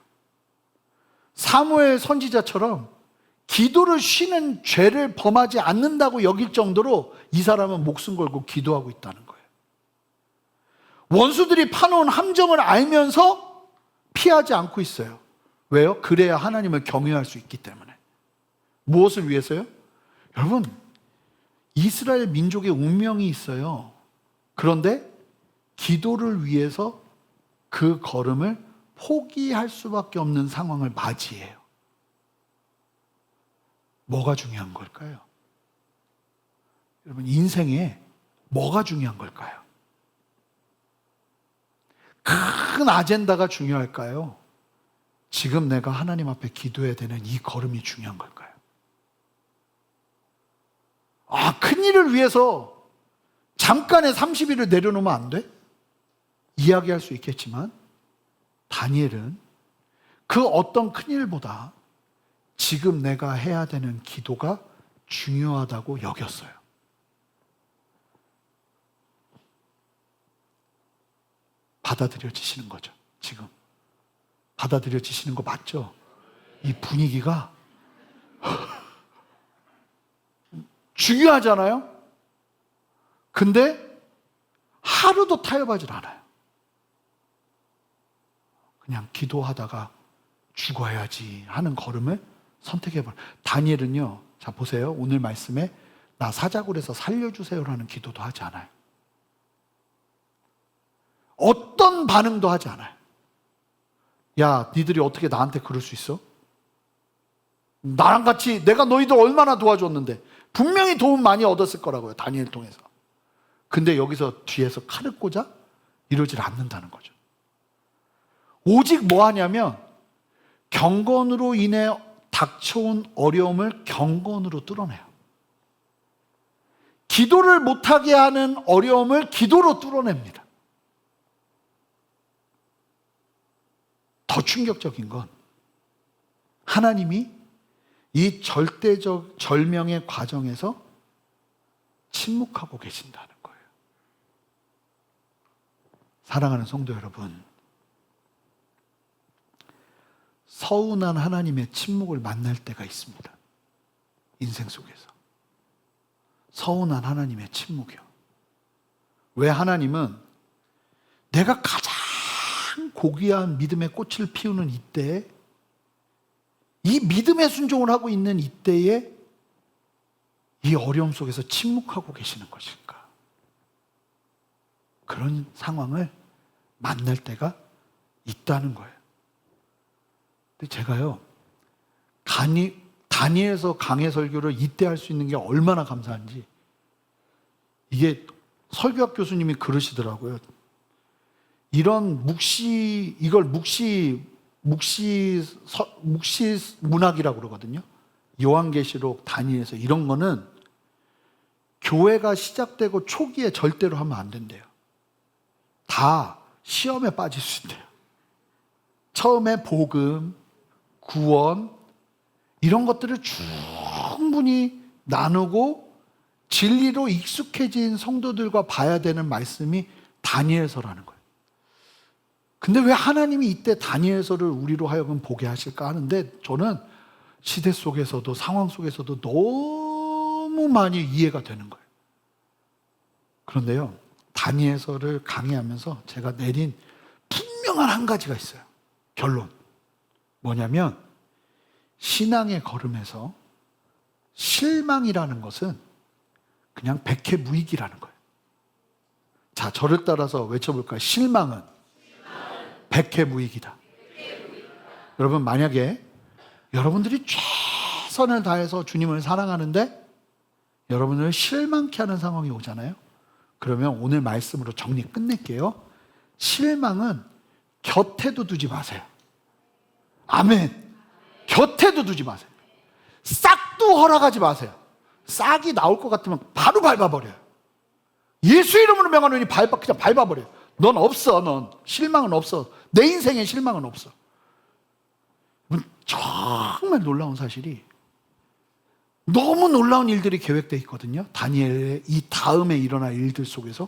사무엘 선지자처럼 기도를 쉬는 죄를 범하지 않는다고 여길 정도로 이 사람은 목숨 걸고 기도하고 있다는 거예요. 원수들이 파놓은 함정을 알면서 피하지 않고 있어요. 왜요? 그래야 하나님을 경외할 수 있기 때문에. 무엇을 위해서요? 여러분, 이스라엘 민족의 운명이 있어요. 그런데 기도를 위해서 그 걸음을 포기할 수밖에 없는 상황을 맞이해요. 뭐가 중요한 걸까요? 여러분, 인생에 뭐가 중요한 걸까요? 큰 아젠다가 중요할까요? 지금 내가 하나님 앞에 기도해야 되는 이 걸음이 중요한 걸까요? 큰 일을 위해서 잠깐의 30일을 내려놓으면 안 돼? 이야기할 수 있겠지만 다니엘은 그 어떤 큰 일보다 지금 내가 해야 되는 기도가 중요하다고 여겼어요. 받아들여지시는 거죠. 지금 받아들여지시는 거 맞죠? 이 분위기가 중요하잖아요. 근데 하루도 타협하지 않아요. 그냥 기도하다가 죽어야지 하는 걸음을 선택해버려요. 다니엘은요, 자 보세요. 오늘 말씀에 나 사자굴에서 살려주세요라는 기도도 하지 않아요. 어떤 반응도 하지 않아요. 야, 니들이 어떻게 나한테 그럴 수 있어? 나랑 같이 내가 너희들 얼마나 도와줬는데 분명히 도움 많이 얻었을 거라고요. 다니엘 통해서. 근데 여기서 뒤에서 칼을 꽂아? 이러질 않는다는 거죠. 오직 뭐 하냐면 경건으로 인해 닥쳐온 어려움을 경건으로 뚫어내요. 기도를 못하게 하는 어려움을 기도로 뚫어냅니다. 더 충격적인 건 하나님이 이 절대적 절명의 과정에서 침묵하고 계신다는 거예요. 사랑하는 성도 여러분, 서운한 하나님의 침묵을 만날 때가 있습니다. 인생 속에서. 서운한 하나님의 침묵이요. 왜 하나님은 내가 가장 고귀한 믿음의 꽃을 피우는 이때에, 이 믿음의 순종을 하고 있는 이때에 이 어려움 속에서 침묵하고 계시는 것일까? 그런 상황을 만날 때가 있다는 거예요. 근데 제가요, 다니엘서 강해 설교를 이때 할 수 있는 게 얼마나 감사한지, 이게 설교학 교수님이 그러시더라고요. 이런 이걸 묵시 문학이라고 그러거든요. 요한계시록, 다니엘서 이런 거는 교회가 시작되고 초기에 절대로 하면 안 된대요. 다 시험에 빠질 수 있대요. 처음에 복음, 구원 이런 것들을 충분히 나누고 진리로 익숙해진 성도들과 봐야 되는 말씀이 다니엘서라는 거예요. 근데 왜 하나님이 이때 다니엘서를 우리로 하여금 보게 하실까 하는데, 저는 시대 속에서도 상황 속에서도 너무 많이 이해가 되는 거예요. 그런데요, 다니엘서를 강의하면서 제가 내린 분명한 한 가지가 있어요. 결론. 뭐냐면 신앙의 걸음에서 실망이라는 것은 그냥 백해무익이라는 거예요. 자, 저를 따라서 외쳐볼까요? 실망은 백해무익이다. 여러분, 만약에 여러분들이 최선을 다해서 주님을 사랑하는데 여러분을 실망케 하는 상황이 오잖아요. 그러면 오늘 말씀으로 정리 끝낼게요. 실망은 곁에도 두지 마세요. 아멘. 곁에도 두지 마세요. 싹도 허락하지 마세요. 싹이 나올 것 같으면 바로 밟아버려요. 예수 이름으로 명하노니 그냥 밟아버려요. 넌 없어. 넌 실망은 없어. 내 인생에 실망은 없어. 정말 놀라운 사실이, 너무 놀라운 일들이 계획되어 있거든요. 다니엘의 이 다음에 일어날 일들 속에서.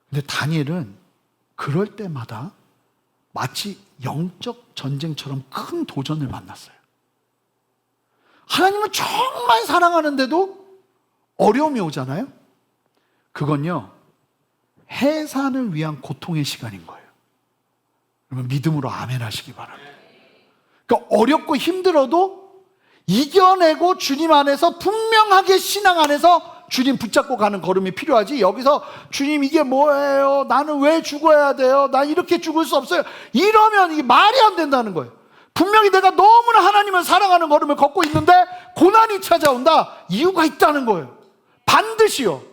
근데 다니엘은 그럴 때마다 마치 영적 전쟁처럼 큰 도전을 만났어요. 하나님은 정말 사랑하는데도 어려움이 오잖아요. 그건요, 해산을 위한 고통의 시간인 거예요. 여러분, 믿음으로 아멘 하시기 바랍니다. 그러니까 어렵고 힘들어도 이겨내고 주님 안에서 분명하게 신앙 안에서 주님 붙잡고 가는 걸음이 필요하지, 여기서 주님 이게 뭐예요? 나는 왜 죽어야 돼요? 난 이렇게 죽을 수 없어요. 이러면 이게 말이 안 된다는 거예요. 분명히 내가 너무나 하나님을 사랑하는 걸음을 걷고 있는데 고난이 찾아온다. 이유가 있다는 거예요. 반드시요.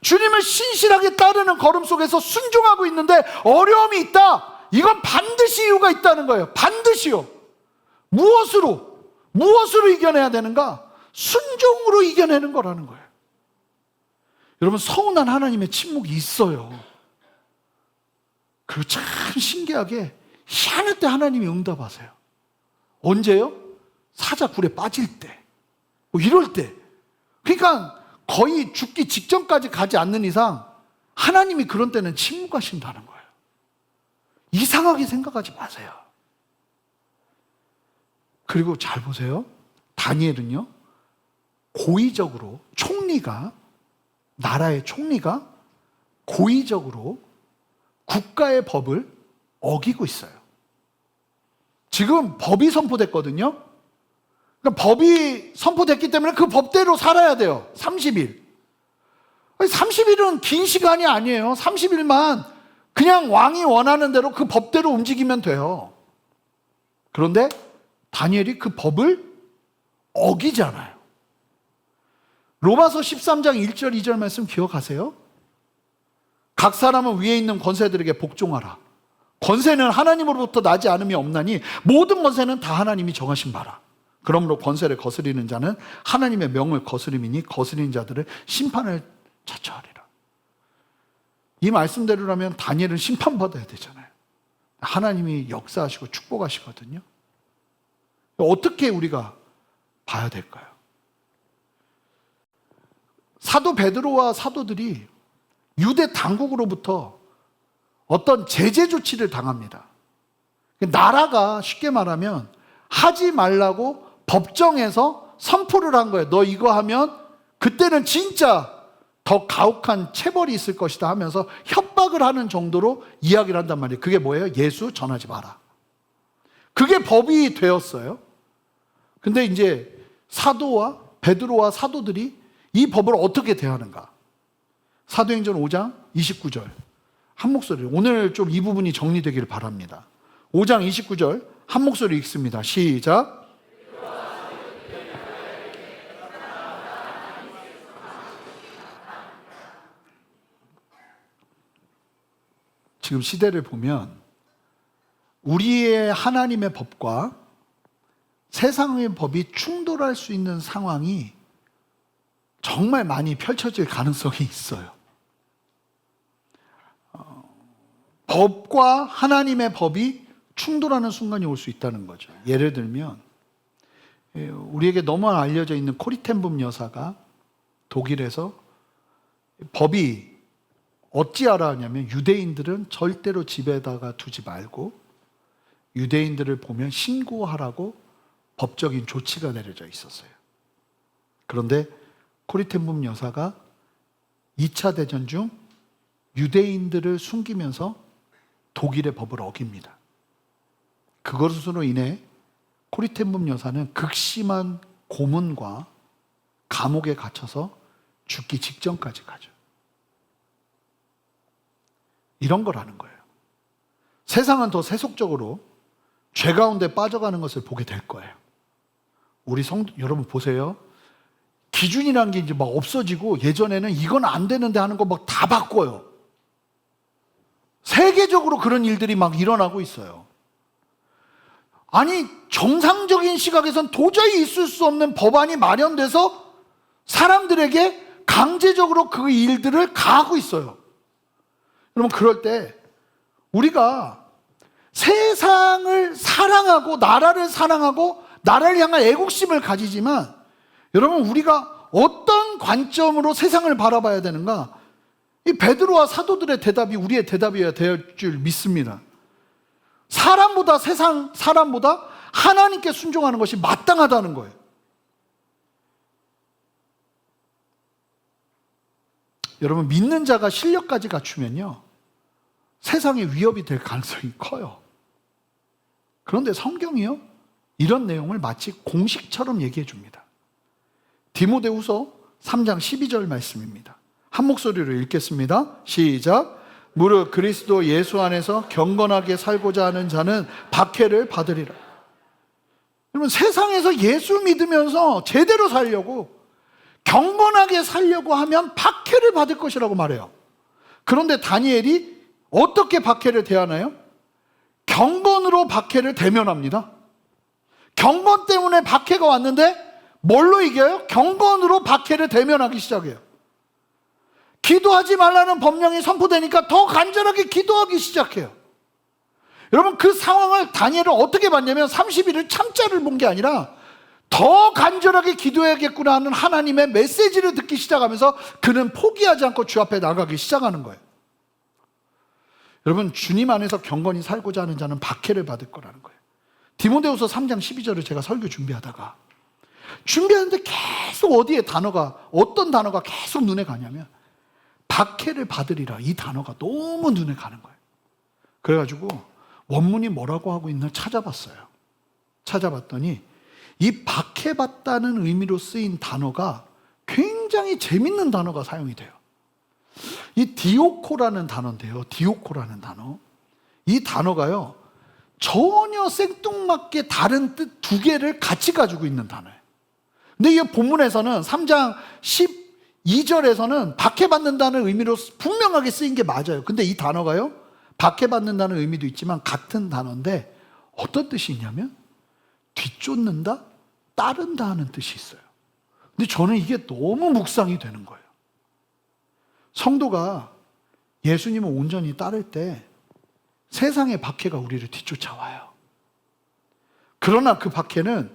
주님을 신실하게 따르는 걸음 속에서 순종하고 있는데 어려움이 있다. 이건 반드시 이유가 있다는 거예요. 반드시요. 무엇으로 이겨내야 되는가? 순종으로 이겨내는 거라는 거예요. 여러분, 서운한 하나님의 침묵이 있어요. 그리고 참 신기하게 희한할 때 하나님이 응답하세요. 언제요? 사자 굴에 빠질 때, 뭐 이럴 때. 그러니까 거의 죽기 직전까지 가지 않는 이상 하나님이 그런 때는 침묵하신다는 거예요. 이상하게 생각하지 마세요. 그리고 잘 보세요. 다니엘은요, 고의적으로 나라의 총리가 고의적으로 국가의 법을 어기고 있어요. 지금 법이 선포됐거든요. 그러니까 법이 선포됐기 때문에 그 법대로 살아야 돼요. 30일. 30일은 긴 시간이 아니에요. 30일만 그냥 왕이 원하는 대로 그 법대로 움직이면 돼요. 그런데 다니엘이 그 법을 어기잖아요. 로마서 13장 1절 2절 말씀 기억하세요? 각 사람은 위에 있는 권세들에게 복종하라. 권세는 하나님으로부터 나지 않음이 없나니 모든 권세는 다 하나님이 정하신 바라. 그러므로 권세를 거스리는 자는 하나님의 명을 거스림이니 거스리는 자들을 심판을 자처하리라. 이 말씀대로라면 다니엘은 심판받아야 되잖아요. 하나님이 역사하시고 축복하시거든요. 어떻게 우리가 봐야 될까요? 사도 베드로와 사도들이 유대 당국으로부터 어떤 제재 조치를 당합니다. 나라가 쉽게 말하면 하지 말라고 법정에서 선포를 한 거예요. 너 이거 하면 그때는 진짜 더 가혹한 체벌이 있을 것이다 하면서 협박을 하는 정도로 이야기를 한단 말이에요. 그게 뭐예요? 예수 전하지 마라. 그게 법이 되었어요. 근데 이제 사도와 베드로와 사도들이 이 법을 어떻게 대하는가? 사도행전 5장 29절 한 목소리, 오늘 좀 이 부분이 정리되기를 바랍니다. 5장 29절 한 목소리 읽습니다. 시작. 지금 시대를 보면 우리의 하나님의 법과 세상의 법이 충돌할 수 있는 상황이 정말 많이 펼쳐질 가능성이 있어요. 법과 하나님의 법이 충돌하는 순간이 올 수 있다는 거죠. 예를 들면 우리에게 너무 알려져 있는 코리텐붐 여사가 독일에서 법이 어찌하라 하냐면 유대인들은 절대로 집에다가 두지 말고 유대인들을 보면 신고하라고 법적인 조치가 내려져 있었어요. 그런데 코리텐붐 여사가 2차 대전 중 유대인들을 숨기면서 독일의 법을 어깁니다. 그것으로 인해 코리텐붐 여사는 극심한 고문과 감옥에 갇혀서 죽기 직전까지 가죠. 이런 거라는 거예요. 세상은 더 세속적으로 죄 가운데 빠져가는 것을 보게 될 거예요. 우리 여러분 보세요. 기준이라는 게 이제 막 없어지고 예전에는 이건 안 되는데 하는 거 막 다 바꿔요. 세계적으로 그런 일들이 막 일어나고 있어요. 아니, 정상적인 시각에선 도저히 있을 수 없는 법안이 마련돼서 사람들에게 강제적으로 그 일들을 가하고 있어요. 여러분, 그럴 때 우리가 세상을 사랑하고 나라를 사랑하고 나라를 향한 애국심을 가지지만 여러분, 우리가 어떤 관점으로 세상을 바라봐야 되는가? 이 베드로와 사도들의 대답이 우리의 대답이어야 될 줄 믿습니다. 사람보다 하나님께 순종하는 것이 마땅하다는 거예요. 여러분, 믿는 자가 실력까지 갖추면요, 세상에 위협이 될 가능성이 커요. 그런데 성경이요, 이런 내용을 마치 공식처럼 얘기해 줍니다. 디모데후서 3장 12절 말씀입니다. 한 목소리로 읽겠습니다. 시작. 무릇 그리스도 예수 안에서 경건하게 살고자 하는 자는 박해를 받으리라. 여러분, 세상에서 예수 믿으면서 제대로 살려고, 경건하게 살려고 하면 박해를 받을 것이라고 말해요. 그런데 다니엘이 어떻게 박해를 대하나요? 경건으로 박해를 대면합니다. 경건 때문에 박해가 왔는데 뭘로 이겨요? 경건으로 박해를 대면하기 시작해요. 기도하지 말라는 법령이 선포되니까 더 간절하게 기도하기 시작해요. 여러분, 그 상황을 다니엘은 어떻게 봤냐면 30일을 참자를 본 게 아니라 더 간절하게 기도해야겠구나 하는 하나님의 메시지를 듣기 시작하면서 그는 포기하지 않고 주 앞에 나가기 시작하는 거예요. 여러분, 주님 안에서 경건히 살고자 하는 자는 박해를 받을 거라는 거예요. 디모데후서 3장 12절을 제가 설교 준비하는데 계속 어떤 단어가 계속 눈에 가냐면 박해를 받으리라, 이 단어가 너무 눈에 가는 거예요. 그래가지고 원문이 뭐라고 하고 있나 찾아봤더니 이 박해받다는 의미로 쓰인 단어가 굉장히 재밌는 단어가 사용이 돼요. 이 디오코라는 단어인데요. 디오코라는 단어. 이 단어가요, 전혀 생뚱맞게 다른 뜻 두 개를 같이 가지고 있는 단어예요. 근데 이 본문에서는 3장 12절에서는 박해받는다는 의미로 분명하게 쓰인 게 맞아요. 근데 이 단어가요, 박해받는다는 의미도 있지만 같은 단어인데 어떤 뜻이 있냐면 뒤쫓는다, 따른다 하는 뜻이 있어요. 근데 저는 이게 너무 묵상이 되는 거예요. 성도가 예수님을 온전히 따를 때 세상의 박해가 우리를 뒤쫓아와요. 그러나 그 박해는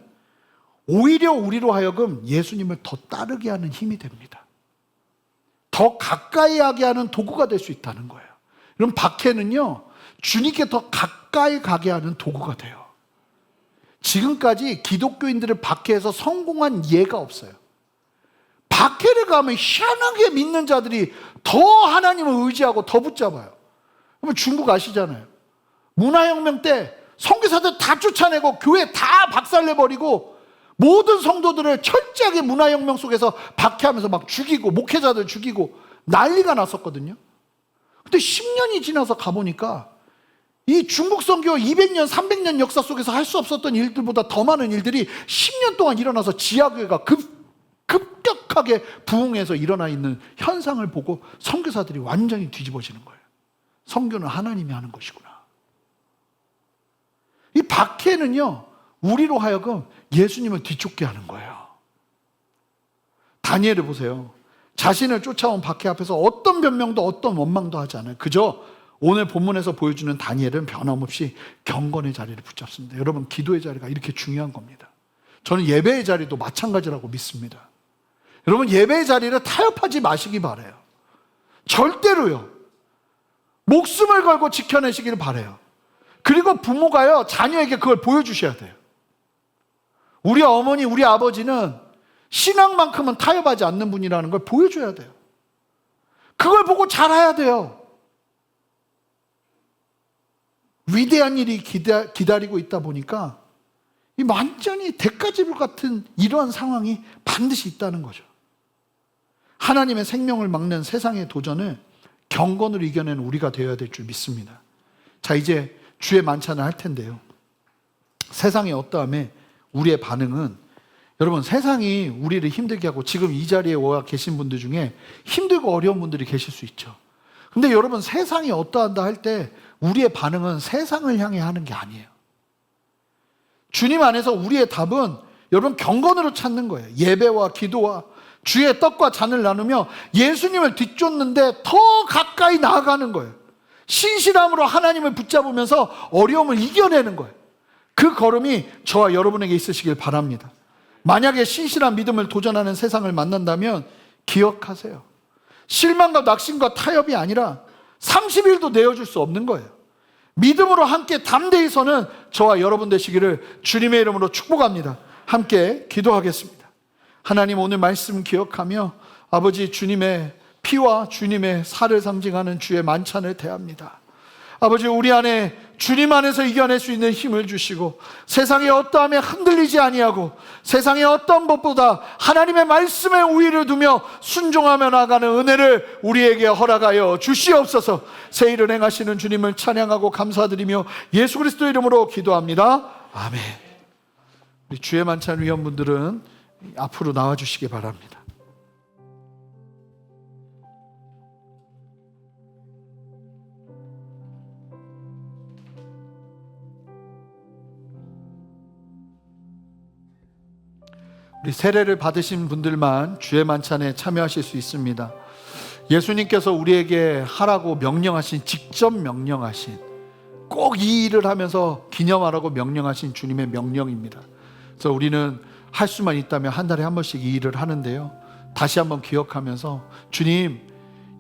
오히려 우리로 하여금 예수님을 더 따르게 하는 힘이 됩니다. 더 가까이 하게 하는 도구가 될 수 있다는 거예요. 그럼 박해는요, 주님께 더 가까이 가게 하는 도구가 돼요. 지금까지 기독교인들을 박해해서 성공한 예가 없어요. 박해를 가면 희한하게 믿는 자들이 더 하나님을 의지하고 더 붙잡아요. 그러면 중국 아시잖아요. 문화혁명 때 선교사들 다 쫓아내고 교회 다 박살내버리고 모든 성도들을 철저하게 문화혁명 속에서 박해하면서 막 죽이고 목회자들 죽이고 난리가 났었거든요. 근데 10년이 지나서 가보니까 이 중국 선교 200년, 300년 역사 속에서 할 수 없었던 일들보다 더 많은 일들이 10년 동안 일어나서 지하교회가 급격하게 부흥해서 일어나 있는 현상을 보고 선교사들이 완전히 뒤집어지는 거예요. 선교는 하나님이 하는 것이구나. 이 박해는요, 우리로 하여금 예수님을 뒤쫓게 하는 거예요. 다니엘을 보세요. 자신을 쫓아온 박해 앞에서 어떤 변명도 어떤 원망도 하지 않아요. 그저 오늘 본문에서 보여주는 다니엘은 변함없이 경건의 자리를 붙잡습니다. 여러분, 기도의 자리가 이렇게 중요한 겁니다. 저는 예배의 자리도 마찬가지라고 믿습니다. 여러분, 예배의 자리를 타협하지 마시기 바라요. 절대로요. 목숨을 걸고 지켜내시기를 바라요. 그리고 부모가요, 자녀에게 그걸 보여주셔야 돼요. 우리 어머니, 우리 아버지는 신앙만큼은 타협하지 않는 분이라는 걸 보여줘야 돼요. 그걸 보고 잘해야 돼요. 위대한 일이 기다리고 있다 보니까 이 완전히 대가지불 같은 이러한 상황이 반드시 있다는 거죠. 하나님의 생명을 막는 세상의 도전을 경건으로 이겨내는 우리가 되어야 될 줄 믿습니다. 자, 이제 주의 만찬을 할 텐데요. 세상의 어떠함에 우리의 반응은, 여러분, 세상이 우리를 힘들게 하고 지금 이 자리에 와 계신 분들 중에 힘들고 어려운 분들이 계실 수 있죠. 근데 여러분, 세상이 어떠한다 할 때 우리의 반응은 세상을 향해 하는 게 아니에요. 주님 안에서 우리의 답은 여러분 경건으로 찾는 거예요. 예배와 기도와 주의 떡과 잔을 나누며 예수님을 뒤쫓는데 더 가까이 나아가는 거예요. 신실함으로 하나님을 붙잡으면서 어려움을 이겨내는 거예요. 그 걸음이 저와 여러분에게 있으시길 바랍니다. 만약에 신실한 믿음을 도전하는 세상을 만난다면 기억하세요. 실망과 낙심과 타협이 아니라 30일도 내어줄 수 없는 거예요. 믿음으로 함께 담대히 서는 저와 여러분 되시기를 주님의 이름으로 축복합니다. 함께 기도하겠습니다. 하나님, 오늘 말씀 기억하며 아버지, 주님의 피와 주님의 살을 상징하는 주의 만찬을 대합니다. 아버지, 우리 안에 주님 안에서 이겨낼 수 있는 힘을 주시고 세상의 어떠함에 흔들리지 아니하고 세상의 어떤 것보다 하나님의 말씀에 우위를 두며 순종하며 나가는 은혜를 우리에게 허락하여 주시옵소서. 새 일을 행하시는 주님을 찬양하고 감사드리며 예수 그리스도 이름으로 기도합니다. 아멘. 우리 주의 만찬 위원분들은 앞으로 나와주시기 바랍니다. 우리 세례를 받으신 분들만 주의 만찬에 참여하실 수 있습니다. 예수님께서 우리에게 하라고 명령하신, 직접 명령하신, 꼭 이 일을 하면서 기념하라고 명령하신 주님의 명령입니다. 그래서 우리는 할 수만 있다면 한 달에 한 번씩 이 일을 하는데요, 다시 한번 기억하면서 주님,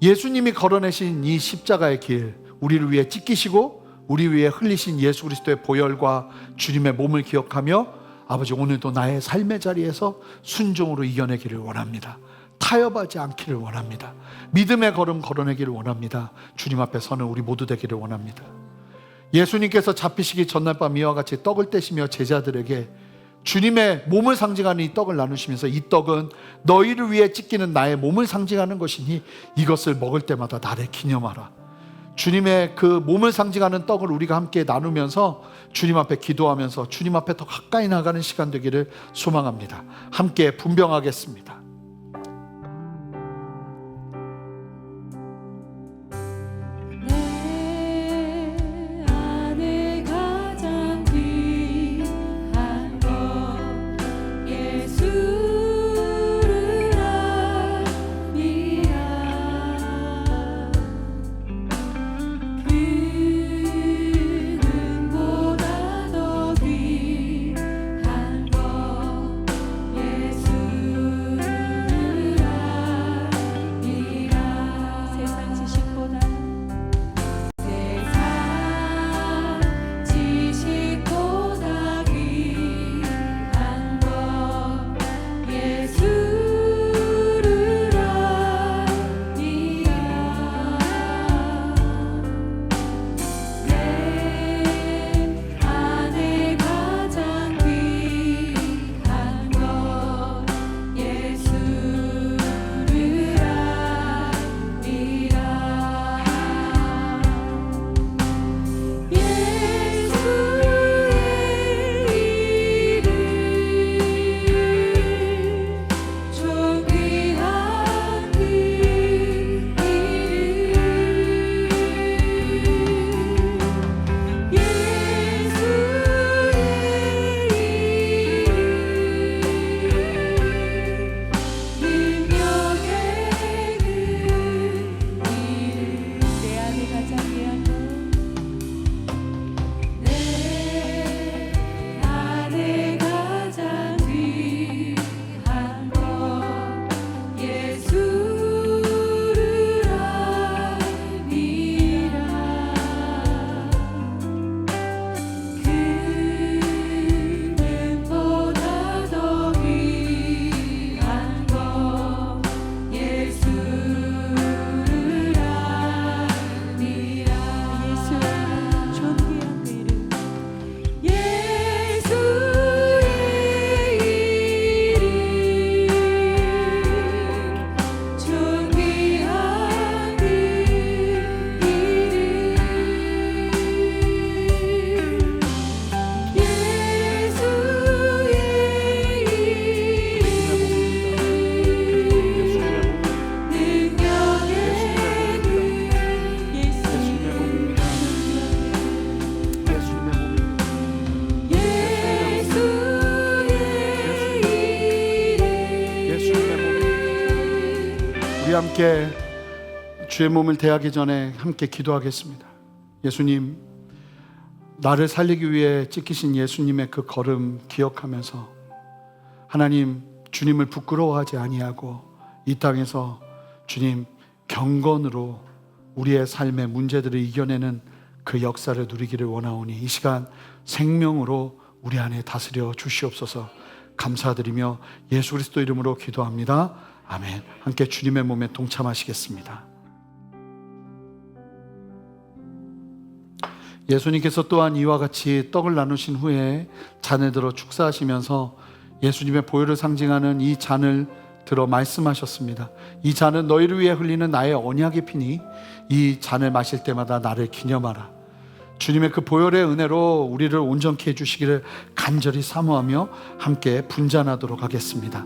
예수님이 걸어내신 이 십자가의 길, 우리를 위해 찢기시고 우리 위해 흘리신 예수 그리스도의 보혈과 주님의 몸을 기억하며 아버지, 오늘도 나의 삶의 자리에서 순종으로 이겨내기를 원합니다. 타협하지 않기를 원합니다. 믿음의 걸음 걸어내기를 원합니다. 주님 앞에 서는 우리 모두 되기를 원합니다. 예수님께서 잡히시기 전날 밤 이와 같이 떡을 떼시며 제자들에게 주님의 몸을 상징하는 이 떡을 나누시면서 이 떡은 너희를 위해 찢기는 나의 몸을 상징하는 것이니 이것을 먹을 때마다 나를 기념하라. 주님의 그 몸을 상징하는 떡을 우리가 함께 나누면서 주님 앞에 기도하면서 주님 앞에 더 가까이 나가는 시간 되기를 소망합니다. 함께 분병하겠습니다. 우리 함께 주의 몸을 대하기 전에 함께 기도하겠습니다. 예수님, 나를 살리기 위해 찢기신 예수님의 그 걸음 기억하면서 하나님, 주님을 부끄러워하지 아니하고 이 땅에서 주님 경건으로 우리의 삶의 문제들을 이겨내는 그 역사를 누리기를 원하오니 이 시간 생명으로 우리 안에 다스려 주시옵소서. 감사드리며 예수 그리스도 이름으로 기도합니다. 아멘. 함께 주님의 몸에 동참하시겠습니다. 예수님께서 또한 이와 같이 떡을 나누신 후에 잔을 들어 축사하시면서 예수님의 보혈을 상징하는 이 잔을 들어 말씀하셨습니다. 이 잔은 너희를 위해 흘리는 나의 언약의 피니 이 잔을 마실 때마다 나를 기념하라. 주님의 그 보혈의 은혜로 우리를 온전케 해주시기를 간절히 사모하며 함께 분잔하도록 하겠습니다.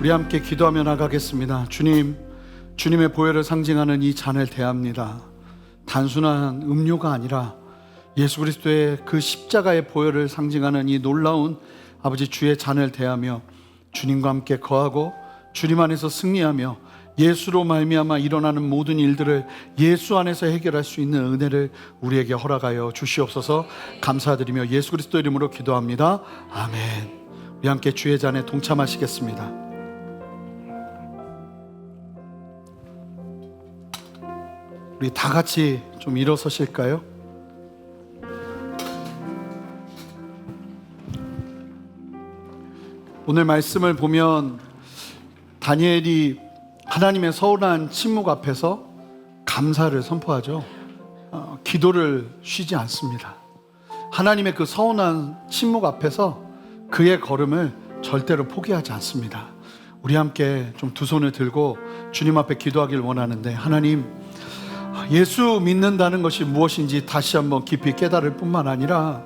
우리 함께 기도하며 나가겠습니다. 주님, 주님의 보혈을 상징하는 이 잔을 대합니다. 단순한 음료가 아니라 예수 그리스도의 그 십자가의 보혈을 상징하는 이 놀라운 아버지 주의 잔을 대하며 주님과 함께 거하고 주님 안에서 승리하며 예수로 말미암아 일어나는 모든 일들을 예수 안에서 해결할 수 있는 은혜를 우리에게 허락하여 주시옵소서. 감사드리며 예수 그리스도 이름으로 기도합니다. 아멘. 우리 함께 주의 잔에 동참하시겠습니다. 우리 다 같이 좀 일어서실까요? 오늘 말씀을 보면 다니엘이 하나님의 서운한 침묵 앞에서 감사를 선포하죠. 기도를 쉬지 않습니다. 하나님의 그 서운한 침묵 앞에서 그의 걸음을 절대로 포기하지 않습니다. 우리 함께 좀 두 손을 들고 주님 앞에 기도하길 원하는데, 하나님, 예수 믿는다는 것이 무엇인지 다시 한번 깊이 깨달을 뿐만 아니라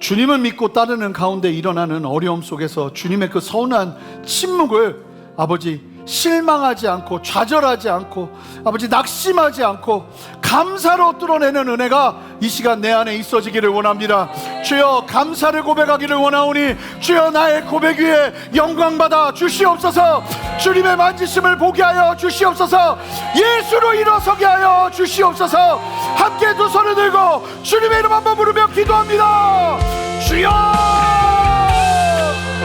주님을 믿고 따르는 가운데 일어나는 어려움 속에서 주님의 그 서운한 침묵을 아버지 실망하지 않고 좌절하지 않고 아버지 낙심하지 않고 감사로 뚫어내는 은혜가 이 시간 내 안에 있어지기를 원합니다. 주여, 감사를 고백하기를 원하오니 주여, 나의 고백 위에 영광받아 주시옵소서. 주님의 만지심을 보게 하여 주시옵소서. 예수로 일어서게 하여 주시옵소서. 함께 두 손을 들고 주님의 이름 한번 부르며 기도합니다. 주여,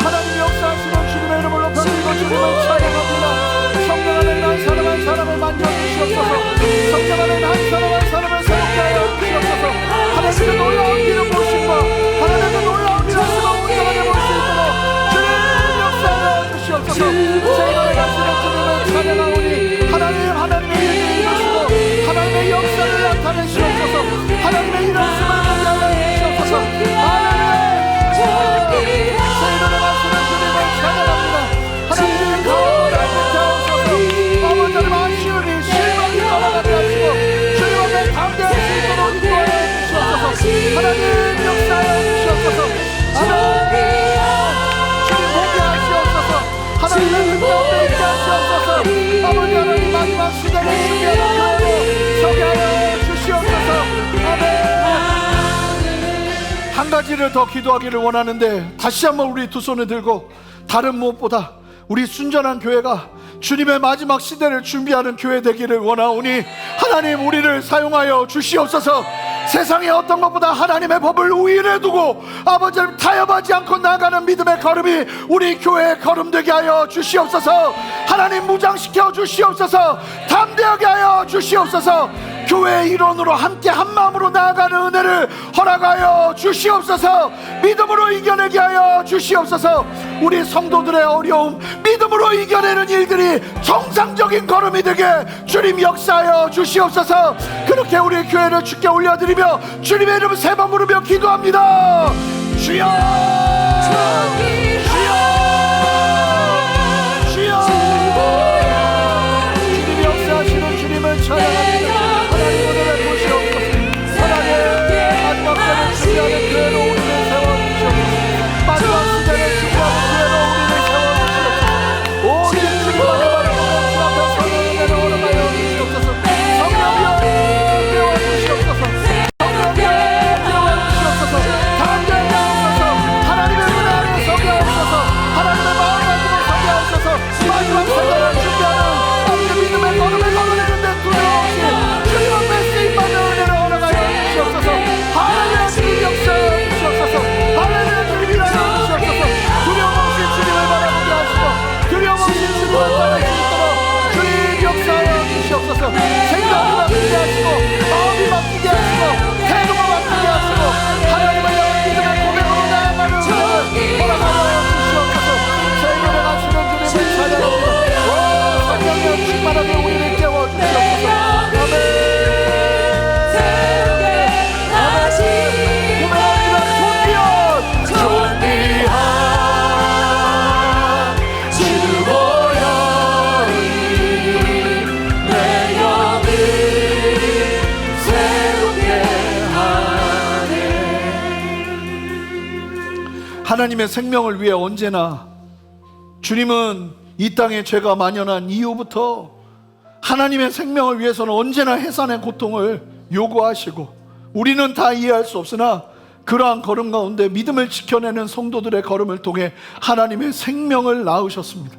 하나님 역사하시는 주님의 이름을 높여드리고 주님을 찬양합니다. 성령 안에 난 사람 한 사람을 만져주시옵소서. 성령 안에 난 사람 한 사람을 새롭게 하여 주시옵소서. 하나님의 놀라운 기름 부으심과 하나님의 놀라운 말씀과 온전하게 볼 수 있도록 주님 역사하여 주시옵소서. 세상에 가시는 주님을 찬양하오니 하나님의 일을 이루시고 하나님의 역사를 나타내시옵소서. 하나님의 일하심을 보게 하여 주시옵소서. 하나님, 세상에 가시는 주님을 찬양합니다. 하나님의 거울을 비춰오소서. 아버지를 만시우니 실망이 떠나가게 하시고 주님 앞에 담대할 수 있도록 인도하여 주시옵소서. 하나님 역사하여 주시옵소서. 하나님, 주님 보게 하시옵소서. 하나님의 은혜 앞에 있게 하시옵소서. 아버지 하나님, 마지막 시대를 준비하는 교회로 서게 하여 주시옵소서. 아멘. 한 가지를 더 기도하기를 원하는데, 다시 한번 우리 두 손을 들고 다른 무엇보다 우리 순전한 교회가 주님의 마지막 시대를 준비하는 교회 되기를 원하오니 하나님, 우리를 사용하여 주시옵소서. 세상의 어떤 것보다 하나님의 법을 우위에 두고 아버지를 타협하지 않고 나가는 믿음의 걸음이 우리 교회의 걸음 되게 하여 주시옵소서. 하나님, 무장시켜 주시옵소서. 담대하게 하여 주시옵소서. 교회의 일원으로 함께 한마음으로 나아가는 은혜를 허락하여 주시옵소서. 믿음으로 이겨내게 하여 주시옵소서. 우리 성도들의 어려움 믿음으로 이겨내는 일들이 정상적인 걸음이 되게 주님 역사하여 주시옵소서. 그렇게 우리 교회를 주께 올려드리며 주님의 이름을 세 번 부르며 기도합니다. 주여, 주여, 주여. 주님 역사하시는 주님을 찬양합니다. 하나님, 오늘의 보시옵소서. 하나님, 마지막 때를 준비하는 교회로 우리를 세워주시옵소서. 마지막 시대를 준비하는 교회로 우리를 세워주시옵소서. 오직 주님만의 말을 보며 주 앞에 서는 은혜를 허락하여 주시옵소서. 성령이여 깨워주시옵소서. 성령이여 깨워주시옵소서. 담대하게 하옵소서. 하나님의 은혜 안에 서게 하옵소서. 하나님의 마음 가지고 서게 하옵소서. 마지막 세대를 준비하는 아버지 믿음의 걸음을 걸어내는데 두려움 없이 주님 앞에 쓰임받는 은혜를 허락하여 주시옵소서. 하나님의 주님 역사하여 주시옵소서. 하나님의 주님 일하여 주시옵소서. 두려움 없이 주님을 바라보게 하시고 두려움 없이 주님을 따를 수 있도록 주님 역사하여 주시옵소서. 생각이 바뀌게 하시고 마음이 바뀌게 하시고 태도가 바뀌게 하시고 하나님을 향한 믿음의 고백으로 나아가는 은혜를 허락하여 주시옵소서. 세계를 가시는 주님을 찬양합니다. 성령의 충만하게 우리를 깨워주시옵소서. 아멘. 하나님의 생명을 위해 언제나 주님은 이 땅에 죄가 만연한 이후부터 하나님의 생명을 위해서는 언제나 해산의 고통을 요구하시고, 우리는 다 이해할 수 없으나 그러한 걸음 가운데 믿음을 지켜내는 성도들의 걸음을 통해 하나님의 생명을 낳으셨습니다.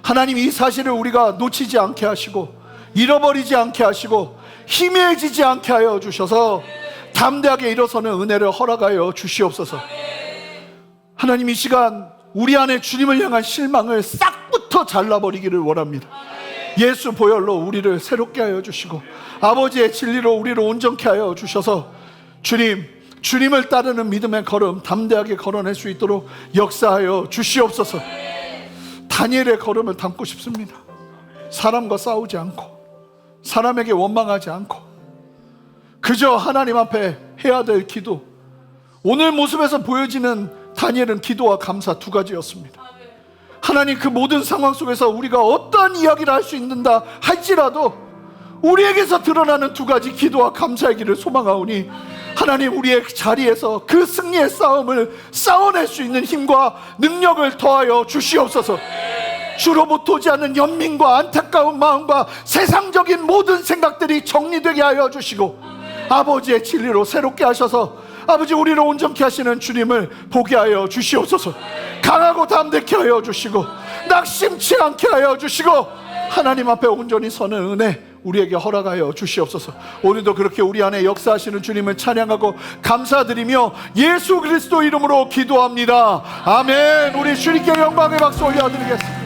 하나님 이 사실을 우리가 놓치지 않게 하시고 잃어버리지 않게 하시고 희미해지지 않게 하여 주셔서 담대하게 일어서는 은혜를 허락하여 주시옵소서. 하나님 이 시간 우리 안에 주님을 향한 실망을 싹부터 잘라버리기를 원합니다. 예수 보혈로 우리를 새롭게 하여 주시고 아버지의 진리로 우리를 온전케 하여 주셔서 주님을 따르는 믿음의 걸음 담대하게 걸어낼 수 있도록 역사하여 주시옵소서. 다니엘의 걸음을 담고 싶습니다. 사람과 싸우지 않고 사람에게 원망하지 않고 그저 하나님 앞에 해야 될 기도. 오늘 모습에서 보여지는 다니엘은 기도와 감사 두 가지였습니다. 하나님 그 모든 상황 속에서 우리가 어떠한 이야기를 할 수 있는다 할지라도 우리에게서 드러나는 두 가지 기도와 감사의 길을 소망하오니 하나님 우리의 자리에서 그 승리의 싸움을 싸워낼 수 있는 힘과 능력을 더하여 주시옵소서. 주로부터 오지 않는 연민과 안타까운 마음과 세상적인 모든 생각들이 정리되게 하여 주시고 아버지의 진리로 새롭게 하셔서 아버지 우리를 온전케 하시는 주님을 보게 하여 주시옵소서. 강하고 담대케 하여 주시고 낙심치 않게 하여 주시고 하나님 앞에 온전히 서는 은혜 우리에게 허락하여 주시옵소서. 오늘도 그렇게 우리 안에 역사하시는 주님을 찬양하고 감사드리며 예수 그리스도 이름으로 기도합니다. 아멘. 우리 주님께 영광의 박수 올려드리겠습니다.